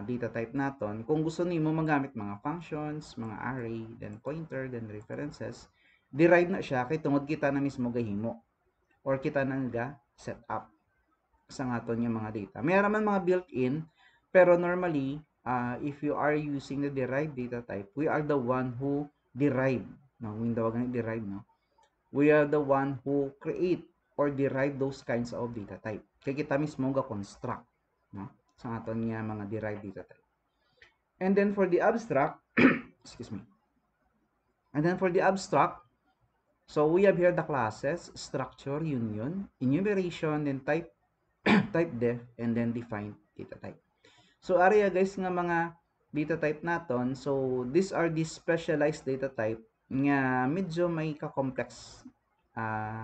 data type naton. Kung gusto nimo magamit mga functions, mga array, then pointer, then references, derived na siya kay tungod kita na mismo gahimo or kita na nga set up sa aton yung mga data. Mayroon man mga built-in, pero normally, if you are using the derived data type, we are the one who derive, no? Yung tawagan derive, no? We are the one who create or derive those kinds of data type. Kaya kita mismo ga-construct, no? Sa aton nga mga derived data type. And then for the abstract, excuse me. And then for the abstract, so we have here the classes, structure, union, enumeration, then type, type def, and then define data type. So area guys nga mga data type naton, so these are the specialized data type nga medyo may ka-complex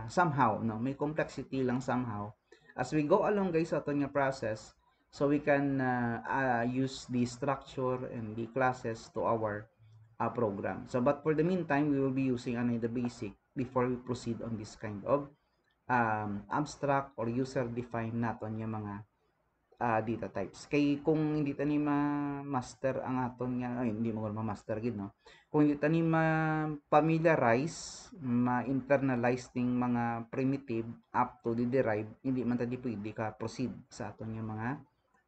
somehow, no? May complexity lang somehow. As we go along guys sa aton nga process, so we can use the structure and the classes to our program. So but for the meantime, we will be using the basic before we proceed on this kind of abstract or user-defined naton yung mga data types. Kay kung hindi tani ma-master ang aton nga, ay hindi mo ma-master gid no. Kung hindi tani ma-familiarize, ma-internalize ning mga primitive up to the derived, hindi man tadi pwede ka proceed sa aton nga mga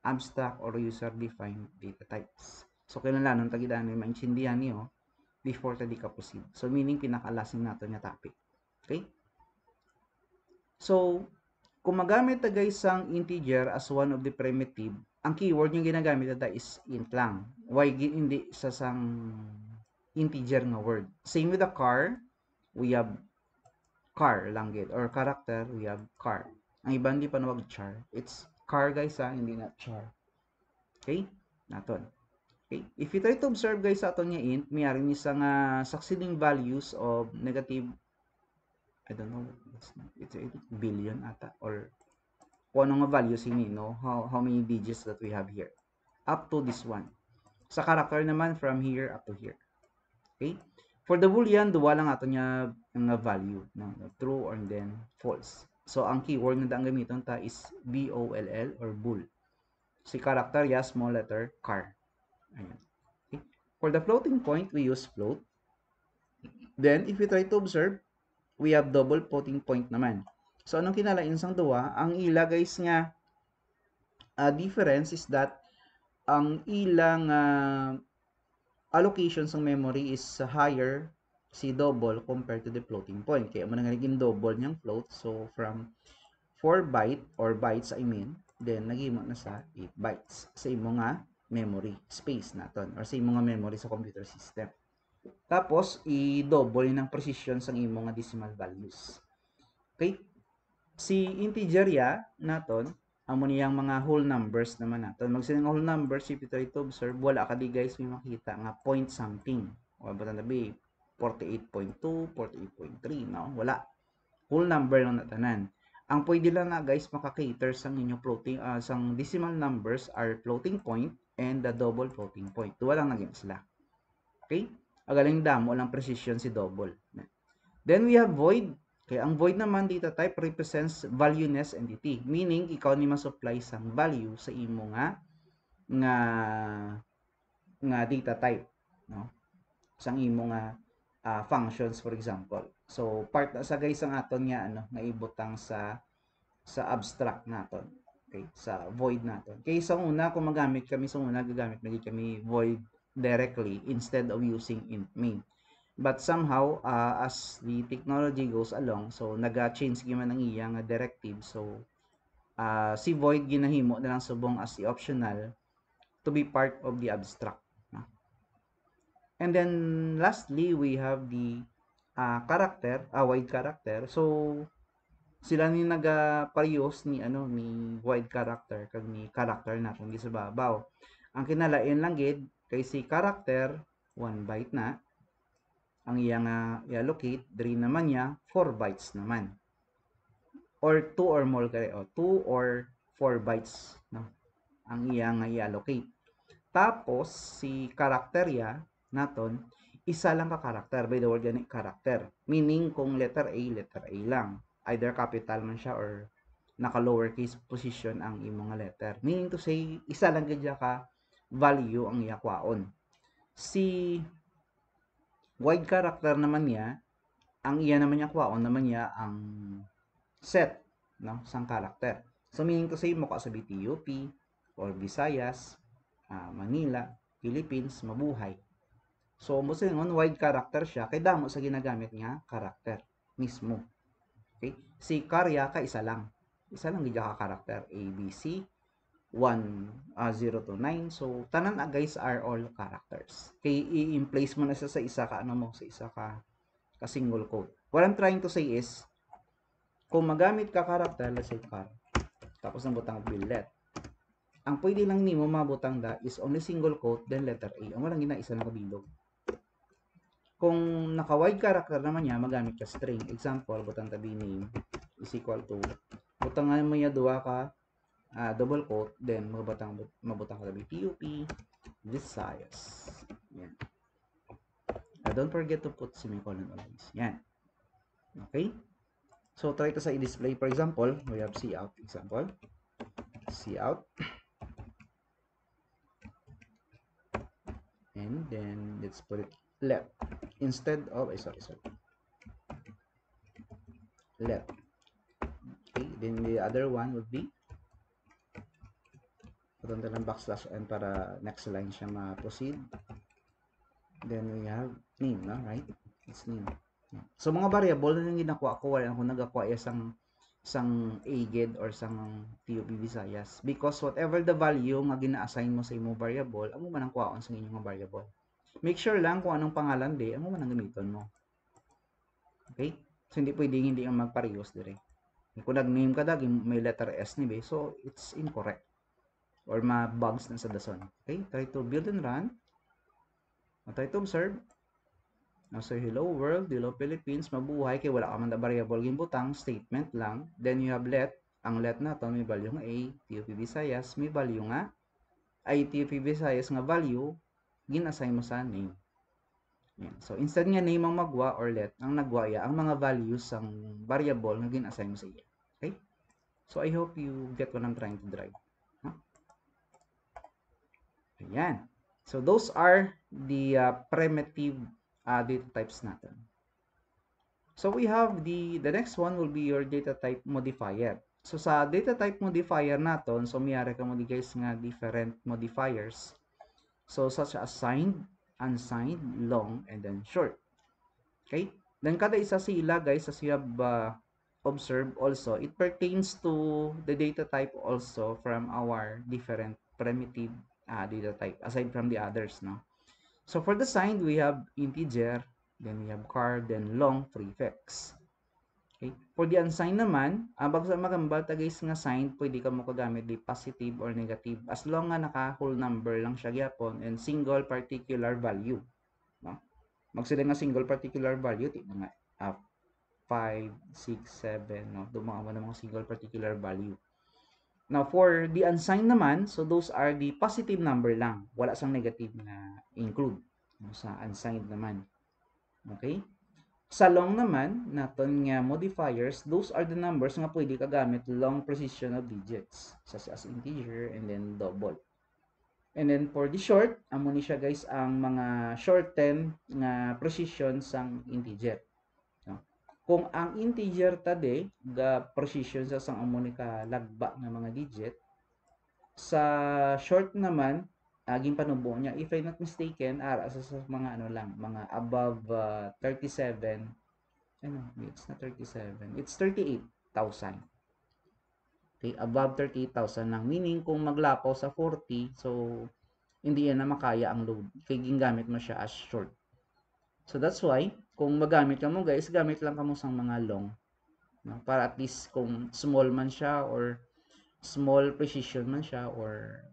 abstract or user-defined data types. So kailangan tagidaan ni maintindihan niyo before tadi ka proceed. So meaning pinakalasing naton nga topic. Okay? So kung magamit ta guys ang integer as one of the primitive, ang keyword yung ginagamit ta is int lang. Why hindi sa sang integer nga word? Same with the car, we have car lang gid or character, we have car. Ang iba hindi pa nawag char. It's car guys hindi na char. Okay? Naton. Okay? If you try to observe guys sa aton nga int, mayari ni sa nga succeeding values of negative, I don't know, it's billion ata, or kung ano nga values ini, no? How many digits that we have here. Up to this one. Sa character naman, from here up to here. Okay? For the boolean, duwa lang ato niya nga value, no? True or then false. So, ang keyword na daang gamiton ta is B-O-L-L or bool. Si character, ya, small letter, car. Ayan. Okay? For the floating point, we use float. Then, if you try to observe, we have double floating point naman. So, anong kinalain sang duwa? Ang ila, guys, nga difference is that ang ilang allocations ng memory is higher si double compared to the floating point. Kaya mo na naging double niyang float. So, from 4 byte or bytes, I mean, then naging na sa 8 bytes sa imo nga memory space naton or sa imo nga memory sa computer system. Tapos, i-double ng precision sa imo nga decimal values. Okay? Si integer ya naton, amo niyang mga whole numbers naman naton. Magsining whole numbers, if you try to observe, wala ka di guys may makita nga point something. O ba tabi 48.2, 48.3, no? Wala. Whole number lang natanan. Ang pwede lang nga guys maka-cater sa inyong floating sang decimal numbers are floating point and the double floating point. Duwa lang naging sila. Okay? Agaling damo lang precision si double. Then we have void. Kaya ang void naman data type represents valueless entity. Meaning, ikaw ni ma-supply sang value sa imo nga data type. No? Sang imo nga functions, for example. So, part na sa guys ang aton nga, nga ibutang sa abstract naton. Okay? Sa void naton. Kaya sa una, kung magamit kami sa una, gagamit kami void directly instead of using int main. But somehow, as the technology goes along, so naga-change man ang iyang directive. So, si void ginahimo na lang subong as the optional to be part of the abstract. And then, lastly, we have the character, wide character. So, sila ni naga-parehas ni wide character kag ni character natin di sa babaw. Ang kinalain lang gid kay si character 1 byte na ang iyang i-allocate, diri naman niya 4 bytes naman. Or 2 or more kay 2 or 4 bytes, no? Ang iyang i-allocate. Tapos si character ya naton isa lang ka character, by the word gani character. Meaning kung letter A lang. Either capital man siya or naka lowercase position ang imong letter. Meaning to say isa lang gid ka value ang iya kwaon. Si wide character naman niya, ang iya naman niya kwaon naman niya ang set, no, sang character. So meaning to say mo ka sa BTUP or Visayas, Manila, Philippines, mabuhay. So mo sa wide character siya kay damo sa ginagamit nga character mismo. Okay? Si Karya ka isa lang. Isa lang gid ka character A B C 0 to 9. So, tanan guys are all characters. Kay i-place mo na sa isa ka sa isa ka single quote. What I'm trying to say is, kung magamit ka character, let's say car, tapos ang butang billet, ang pwede lang nimo mabutang da is only single quote, then letter A. Ang walang isa na kabilog. Kung naka-wide character naman niya, magamit ka string. Example, butang tabi name is equal to, butang nga mo niya duwa ka double quote, then mabutang ka tabi PUP Visayas. Yan. Don't forget to put semicolon always. Yan. Okay? So, try to sa i-display. For example, we have cout. Example. Cout. And then, let's put it left. Instead of, sorry. Left. Okay. Then, the other one would be punta ng backslash n para next line siya ma-proceed. Then we have name, no? Right? It's name. So mga variable na ginakuha ko, wala akong nagakuha sang aged or sang TUP Visayas because whatever the value nga gina-assign mo sa imong variable, amo man ang kuhaon sa inyong variable. Make sure lang kung anong pangalan di, amo man ang gamiton mo. Okay? So hindi pwedeng hindi ang magparehas dire. Kung nag-name ka dagi may letter S ni be, so it's incorrect or ma-bugs na sa dason. Okay? Try to build and run. Matay to observe. So, hello world, hello Philippines, mabuhay, kay wala ka man na variable gimbutang, statement lang. Then you have let, ang let na to may value nga A, TOP Visayas, may value nga, ay TOP Visayas nga value, gin-assign mo sa name. Yan. So, instead nga name ang magwa or let, ang nagwa ya, ang mga values ang variable nga gin-assign mo sa iya. Okay? So, I hope you get what I'm trying to drive. Huh? Ayan. So, those are the primitive data types natin. So we have the next one will be your data type modifier. So sa data type modifier naton, so mayari ka mo di guys nga different modifiers. So such as signed, unsigned, long, and then short. Okay? Then kada isa sila guys as you have observed also, it pertains to the data type also from our different primitive data type aside from the others, no? So for the signed, we have integer, then we have char, then long prefix. Okay? For the unsigned naman, bago sa magambal guys nga signed, pwede ka mo kagamit di positive or negative as long nga naka whole number lang siya gyapon and single particular value, no? Magsila nga single particular value, ti mga 5, 6, 7, no? Dumaka mo ng mga single particular value. Now, for the unsigned naman, so those are the positive number lang. Wala sang negative na include, no, sa unsigned naman. Okay? Sa long naman, naton nga modifiers, those are the numbers nga pwede ka gamit long precision of digits, such as integer and then double. And then for the short, amo ni siya guys ang mga shorten nga precision sang integer. No? Kung ang integer tade ga precision sa sang amo ni ka lagba nga mga digit, sa short naman aging panubo niya, if I'm not mistaken, ara sa mga ano lang, mga above 37. Ano, it's not 37, it's 38,000. Okay, above 38,000 lang. Meaning, kung maglapaw sa 40, so, hindi yan na makaya ang load. Kaya gingamit mo siya as short. So, that's why, kung magamit ka mo guys, gamit lang ka mo sa mga long. No? Para at least kung small man siya or small precision man siya or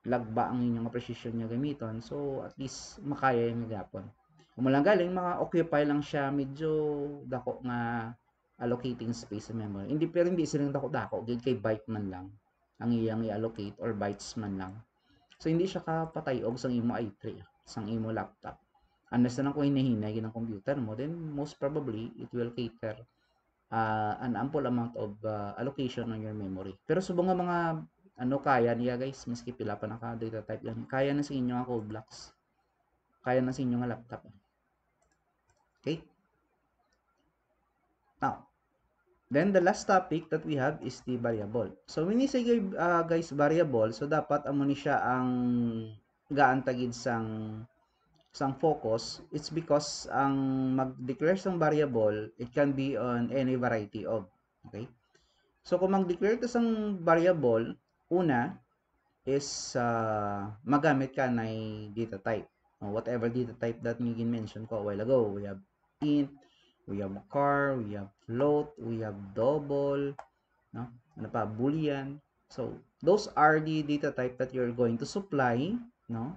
lagba ang inyong precision nyo gamiton, so at least makaya yung gapon. Kung malang galing, maka-occupy lang siya medyo dako nga allocating space sa memory. Hindi, pero hindi silang dako-dako, gid kay byte man lang ang iyang i-allocate or bytes man lang. So hindi siya kapatayog sang imo i3, sang imo laptop. Unless na lang kung hinahinay ng computer mo, then most probably it will cater an ample amount of allocation on your memory. Pero subong nga mga ano kaya niya guys, maski pila pa naka data type yan, kaya na sa inyo nga code blocks. Kaya na sa inyo nga laptop. Okay? Now, then the last topic that we have is the variable. So when you say guys variable, so dapat amo ni siya ang gaantagid sang focus. It's because ang mag-declare sang variable, it can be on any variety of. Okay? So kung mag-declare ka sang variable, una is magamit ka na data type. Whatever data type that you mentioned ko a while ago. We have int, we have char, we have float, we have double, no? Ano pa, boolean. So those are the data type that you're going to supply, no?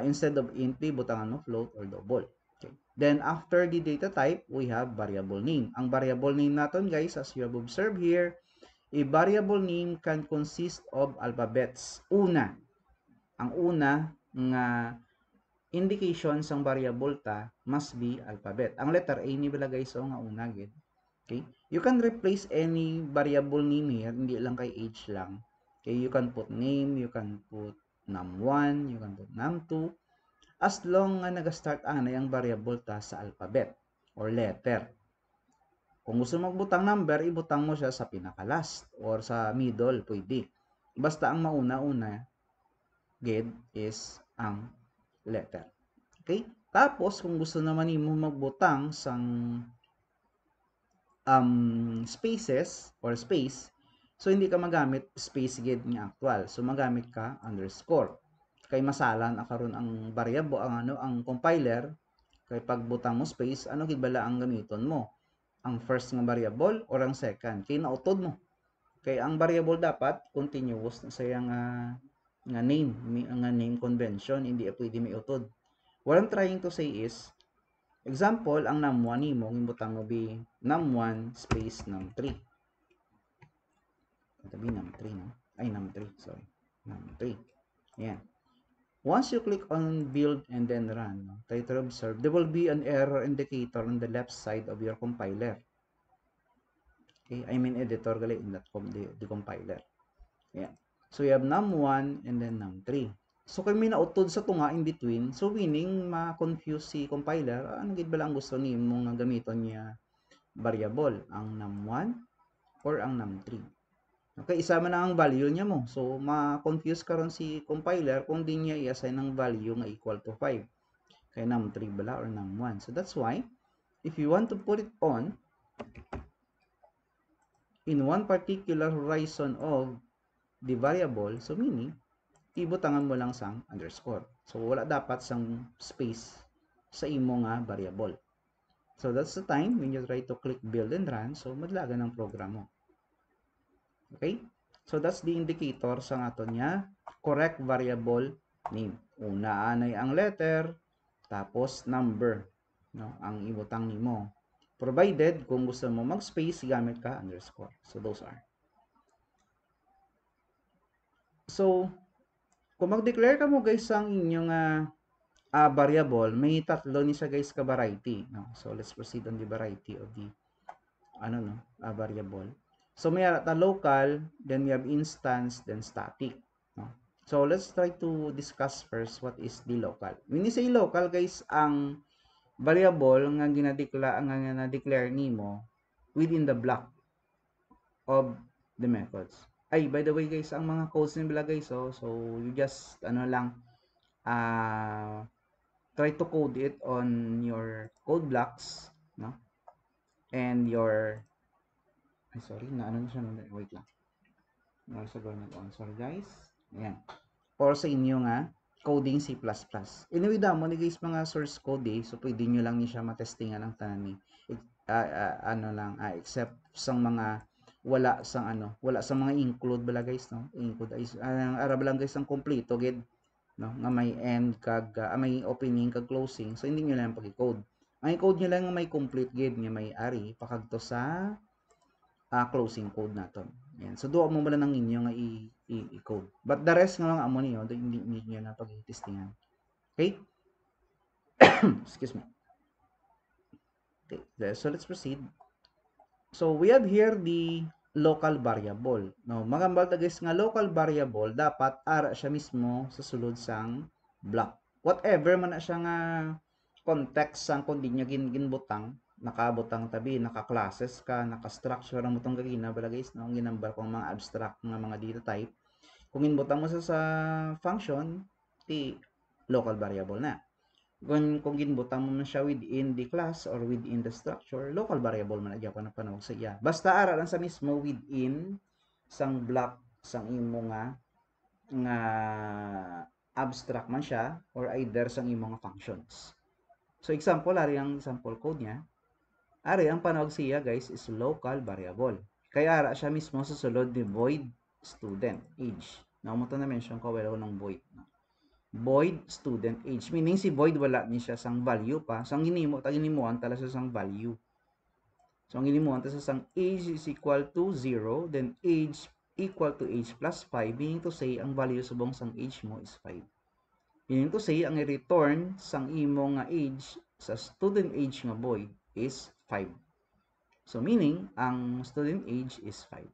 Instead of int, butang ano, float or double. Okay. Then after the data type, we have variable name. Ang variable name natin guys, as you have observed here, a variable name can consist of alphabets. Ang una nga indication sang variable ta must be alphabet. Ang letter A ni bala guys nga una gid. Okay? You can replace any variable name here, hindi lang kay age lang. Okay, you can put name, you can put num1, you can put num2 as long nga naga-start ang variable ta sa alphabet or letter. Kung gusto magbutang number, ibutang mo siya sa pinaka-last or sa middle, pwede. Basta ang mauna-una, gid is ang letter. Okay? Tapos, kung gusto naman mo magbutang sang spaces or space, so hindi ka magamit space gid nga actual. So, magamit ka underscore. Kay masalan karon ang variable, ang compiler, kay pagbutang mo space, ano gid bala ang gamiton mo? Ang first nga variable or ang second, kay nautod mo. Kay ang variable dapat continuous na saya nga name convention, hindi pwede may utod. What I'm trying to say is, example, ang num1 nimo, imbutang mo be num1 space num3. Tabi num3, no? Ay, num3, sorry. Num3. Ayan. Once you click on build and then run, no, try to observe, there will be an error indicator on the left side of your compiler. Okay, I mean editor gali in that the compiler. Ayan. So you have num1 and then num3. So kung may nautod sa tunga in between, so meaning ma-confuse si compiler, ano gid ba lang gusto ni mo nga gamiton niya variable, ang num1 or ang num3. Okay, isa man na ang value niya mo. So ma-confuse karon si compiler kung di niya i-assign ng value nga equal to 5. Kay num3 bala or num1. So that's why if you want to put it on in one particular horizon of the variable, so meaning ibutangan mo lang sang underscore. So wala dapat sang space sa imo nga variable. So that's the time when you try to click build and run, so madlagan ang program mo. Okay? So that's the indicator sa aton niya correct variable name. Una anay ang letter, tapos number, no, ang ibutang nimo. Provided kung gusto mo mag-space gamit ka underscore. So those are. So kung mag-declare ka mo guys ang inyong variable, may tatlo ni siya guys ka variety, no? So let's proceed on the variety of the variable. So may ta local, then we have instance, then static, no? So let's try to discuss first what is the local. When you say local guys, ang variable nga gina-declare nimo within the block of the methods. Ay, by the way guys, ang mga codes nila guys, so you just try to code it on your code blocks, no? And your sorry, na wait lang. Sorry guys. Ayan. Or sa inyo nga coding C++. Anyway, damo ni guys mga source code so pwede nyo lang niya matestingan ang tanan ni except sang mga wala sa mga include bala guys, no? Include is ara lang guys ang kompleto gid, no, nga may end kag may opening kag closing, so hindi nyo lang pag-code. Ang i-code nyo lang nga may complete gid nga may ari pakadto sa closing code naton. Yan. So duwa mo mala ng inyo nga i-code. But the rest nga lang amo niyo hindi niyo na pag-testingan. Okay? Excuse me. Okay. So let's proceed. So we have here the local variable. No, magambal ta guys nga local variable dapat ara siya mismo sa sulod sang block. Whatever man na siya nga context sang kundi niya ginbutang, nakabutang tabi, naka-classes ka, naka-structure ang mutong gagina bala guys, no, ginambal kong mga abstract nga mga data type. Kung inbutang mo sa function, ti local variable na. Kung ginbutang mo na siya within the class or within the structure, local variable man agya pa na panawag sa iya. Basta ara lang sa mismo within sang block sang imo nga abstract man siya or either sang imo nga functions. So example, ari ang example code niya. Ari ang panawag siya guys is local variable. Kaya ara siya mismo sa sulod ni void student age. Namuto na mention ko wala ng void. Void student age, meaning si void wala ni siya sang value pa. Sang ginhimuan tala sa sang value. So ang ginhimuan ta sa sang age is equal to 0, then age equal to age plus 5, meaning to say ang value subong sang age mo is 5. Meaning to say, ang i-return sang imo nga age sa student age nga boy is 5. So, meaning, ang student age is 5.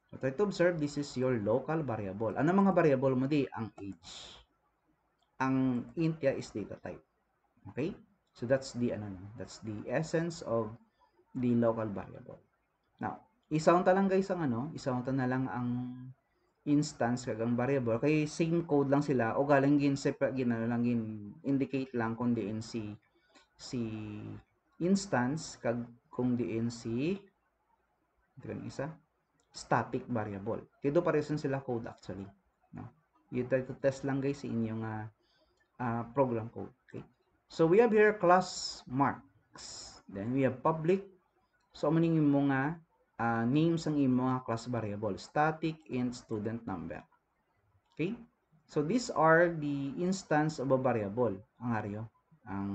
So, try to observe, this is your local variable. Ano mga variable mo di? Ang age. Ang int is data type. Okay? So, that's the essence of the local variable. Now, isaon ta lang guys ang isaon ta na lang ang instance kag ang variable kay same code lang sila o galing gin separate lang gin indicate lang kung diin si instance kag kung diin si isa static variable. Kaya pares sila code actually, no? You try to test lang guys sa inyong program code. Okay? So we have here class marks. Then we have public. So maning mo nga names ang imo nga class variable, static int student number. Okay? So these are the instance of a variable. Ang aryo, ang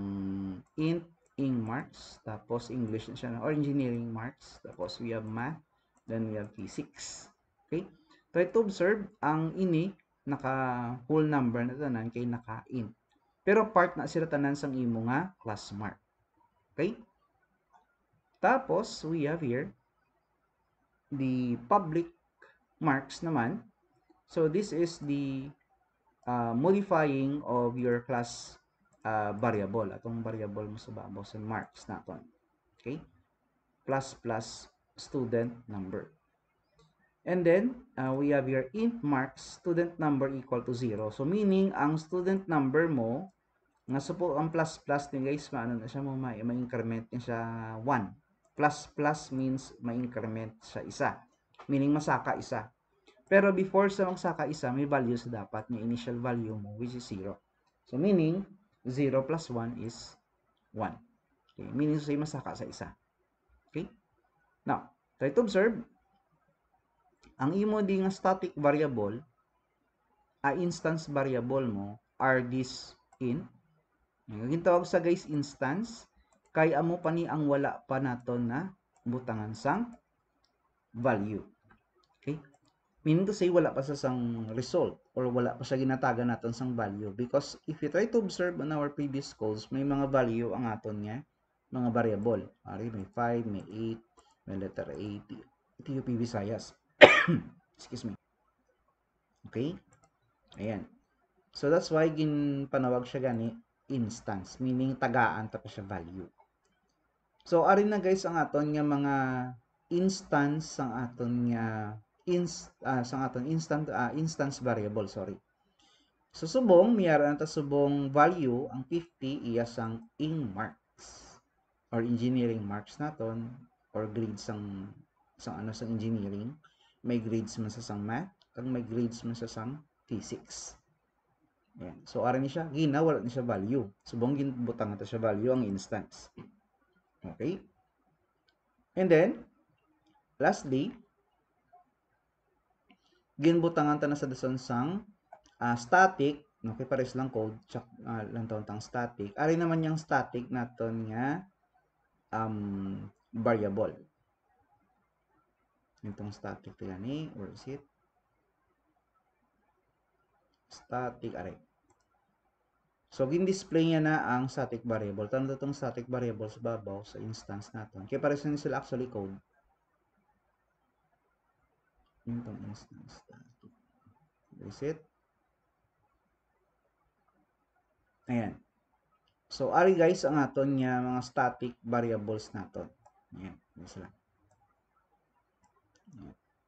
int, ing marks, tapos English na siya, or engineering marks, tapos we have math, then we have physics. Okay? Try to observe, ang ini, naka whole number na tanan, kay naka int. Pero part na sila tanan sang imo nga class mark. Okay? Tapos, we have here, the public marks naman. So, this is the modifying of your class variable. Atong variable mo sa babaw sa marks naton. Okay? Plus plus student number. And then, we have your int marks student number equal to 0. So, meaning, ang student number mo, nga suppose ang plus plus ni guys, maano na siya mo, ma-increment niya siya 1. Plus plus means ma-increment siya isa. Meaning, masaka isa. Pero before sa magsaka isa, may value sa dapat yung initial value mo, which is 0. So, meaning, 0 plus 1 is 1. Okay? Meaning, say masaka sa isa. Okay? Now, try to observe, ang imo di nga static variable, instance variable mo, are this int. Yung tawag sa guys instance, kay amo pa ni ang wala pa naton na butangan sang value. Okay? Meaning to say, wala pa sa sang result or wala pa siya ginataga naton sang value. Because if you try to observe on our previous calls, may mga value ang aton nga mga variable. Ari, may 5, may 8, may letter A, ito yung Visayas. Excuse me. Okay? Ayan. So, that's why ginpanawag siya gani instance. Meaning, tagaan tapos siya value. So, ari na guys ang aton nga mga instance sang aton nga instance variable, sorry. So, subong, miyara na ta subong value, ang 50, iya sang ing marks or engineering marks naton or grades sang engineering. May grades man sa sang math, kag may grades man sa sang physics. Ayan. So, ara ni siya, wala ni siya value. Subong ginbutang na siya value ang instance. Okay? And then, lastly, ginbutangan ta na sa dason sang static, okay, pares lang code, check lang tang static. Ari naman yung static naton nga variable. Itong static to yan eh, where is it? Static, ari. So, gin-display niya na ang static variable. Tanong itong static variable sa babaw sa instance naton. Kaya pares na sila actually code. Itong instance static. Where is it? Ayan. So, ari guys, ang aton nga mga static variables naton. Ayan. Ayan sila.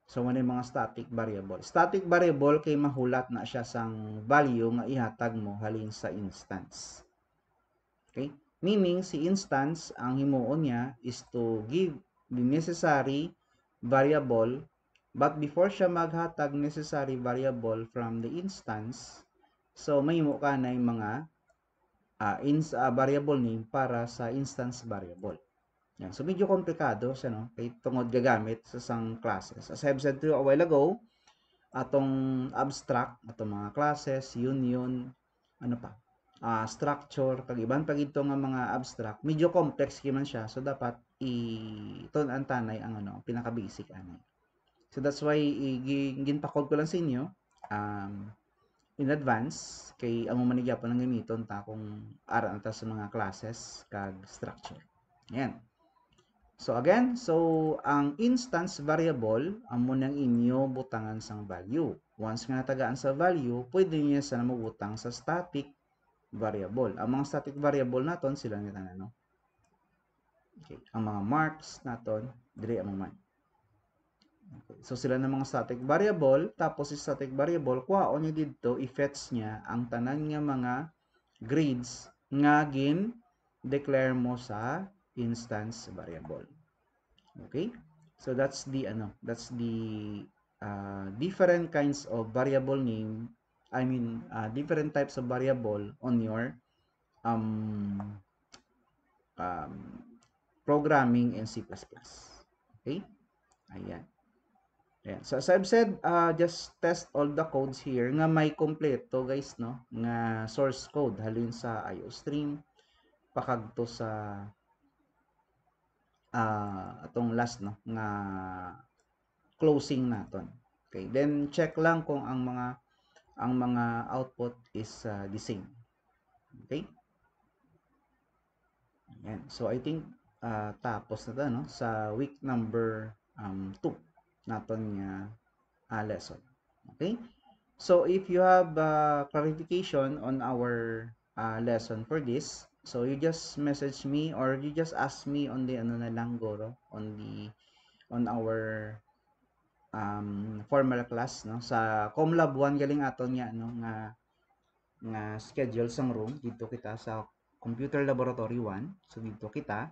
So, ano yung mga static variable? Static variable kay mahulat na siya sang value nga ihatag mo halin sa instance. Okay? Meaning, si instance, ang himuon niya is to give the necessary variable, but before siya maghatag necessary variable from the instance, so may mo ka na yung mga variable name para sa instance variable. Yan. So, medyo komplikado siya, no? Kay tungod gagamit sa isang classes. As I've said to you a while ago, atong abstract, atong mga classes, union, ano pa, structure, kag iban pag ito nga mga abstract, medyo complex man siya. So, dapat i-tun-an tanay ang pinaka-basic anay. So, that's why ginpakod ko lang sa inyo, in advance, kay amo manigyapon ng gamiton ta kung aral ta sa mga classes kag structure. Yan. So again, ang instance variable amo nang inyo butangan sang value. Once nga natagaan sa value, pwede niya sa mabutang sa static variable. Ang mga static variable naton sila ni tanano. Okay, ang mga marks naton dire amo man. Okay. So sila na mga static variable, tapos si static variable kuhaon niya didto i-fetch niya ang tanan nga mga grades nga declare mo sa instance variable. Okay? So that's the different kinds of variable name, different types of variable on your programming in C++. Okay? Ayan. Ayan. So as I've said, just test all the codes here nga may kompleto guys, no? Nga source code halin sa IOStream pakadto sa atong last, no, nga closing naton. Okay, then check lang kung ang mga output is the same. Okay? Ayan. So I think tapos na ta, no, sa week number 2 naton nga lesson. Okay? So if you have clarification on our lesson for this, so you just message me or you just ask me on the ano na lang goro on our formal class, no, sa Comlab 1 galing aton nga no nga schedule sang room dito kita sa Computer Laboratory 1. So dito kita.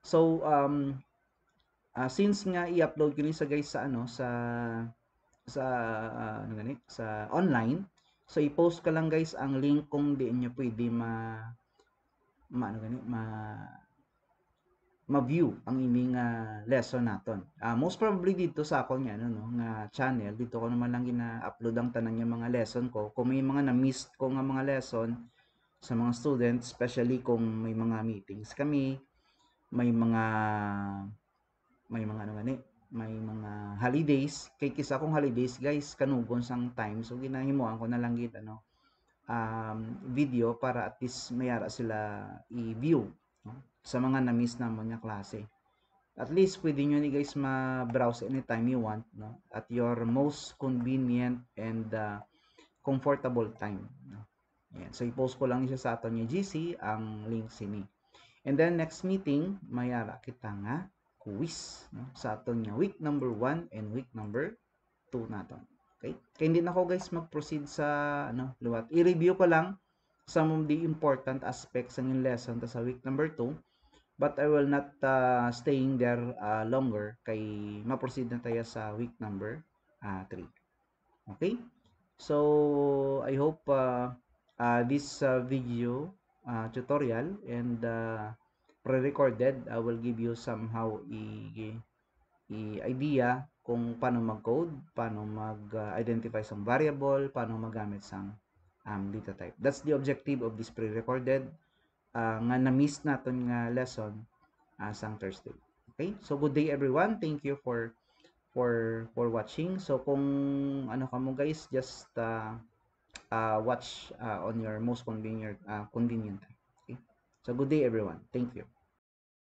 So since nga i-upload ko ni sa guys sa ano sa ano ganit sa online, so i-post ko lang guys ang link kung di niyo pwede ano ganit ma-view ang iming lesson naton. Most probably dito sa akong nga ano no nga channel, dito ko naman lang gina-upload ang tanan nga mga lesson ko. Kung may mga na-miss ko nga mga lesson sa mga students, especially kung may mga meetings kami, may mga ano gani, may mga holidays, kay kisa kong holidays guys, kanugon sang time. So ginahimuan ko na lang gid ano video para at least mayara sila i-view, no? Sa mga na-miss namon nga klase. At least pwede nyo ni guys ma-browse anytime you want, no? At your most convenient and comfortable time, no? Ayan. So i-post ko lang siya sa aton ni GC ang link sini. And then next meeting mayara kita nga quiz, no? Sa aton nga week number 1 and week number 2 naton. Okay? Kaya hindi na ako guys mag-proceed sa ano, luwat. I-review ko lang some of the important aspects ng lesson ta sa week number 2, but I will not staying there longer kay ma-proceed na tayo sa week number 3. Okay? So I hope this video tutorial and pre-recorded will give you somehow idea kung paano mag-code, paano mag-identify some variable, paano magamit sang data type. That's the objective of this pre-recorded nga na-miss natin nga lesson sang Thursday. Okay? So good day everyone. Thank you for watching. So kung ano ka mo guys, just watch on your most convenient time. Okay? So good day everyone. Thank you.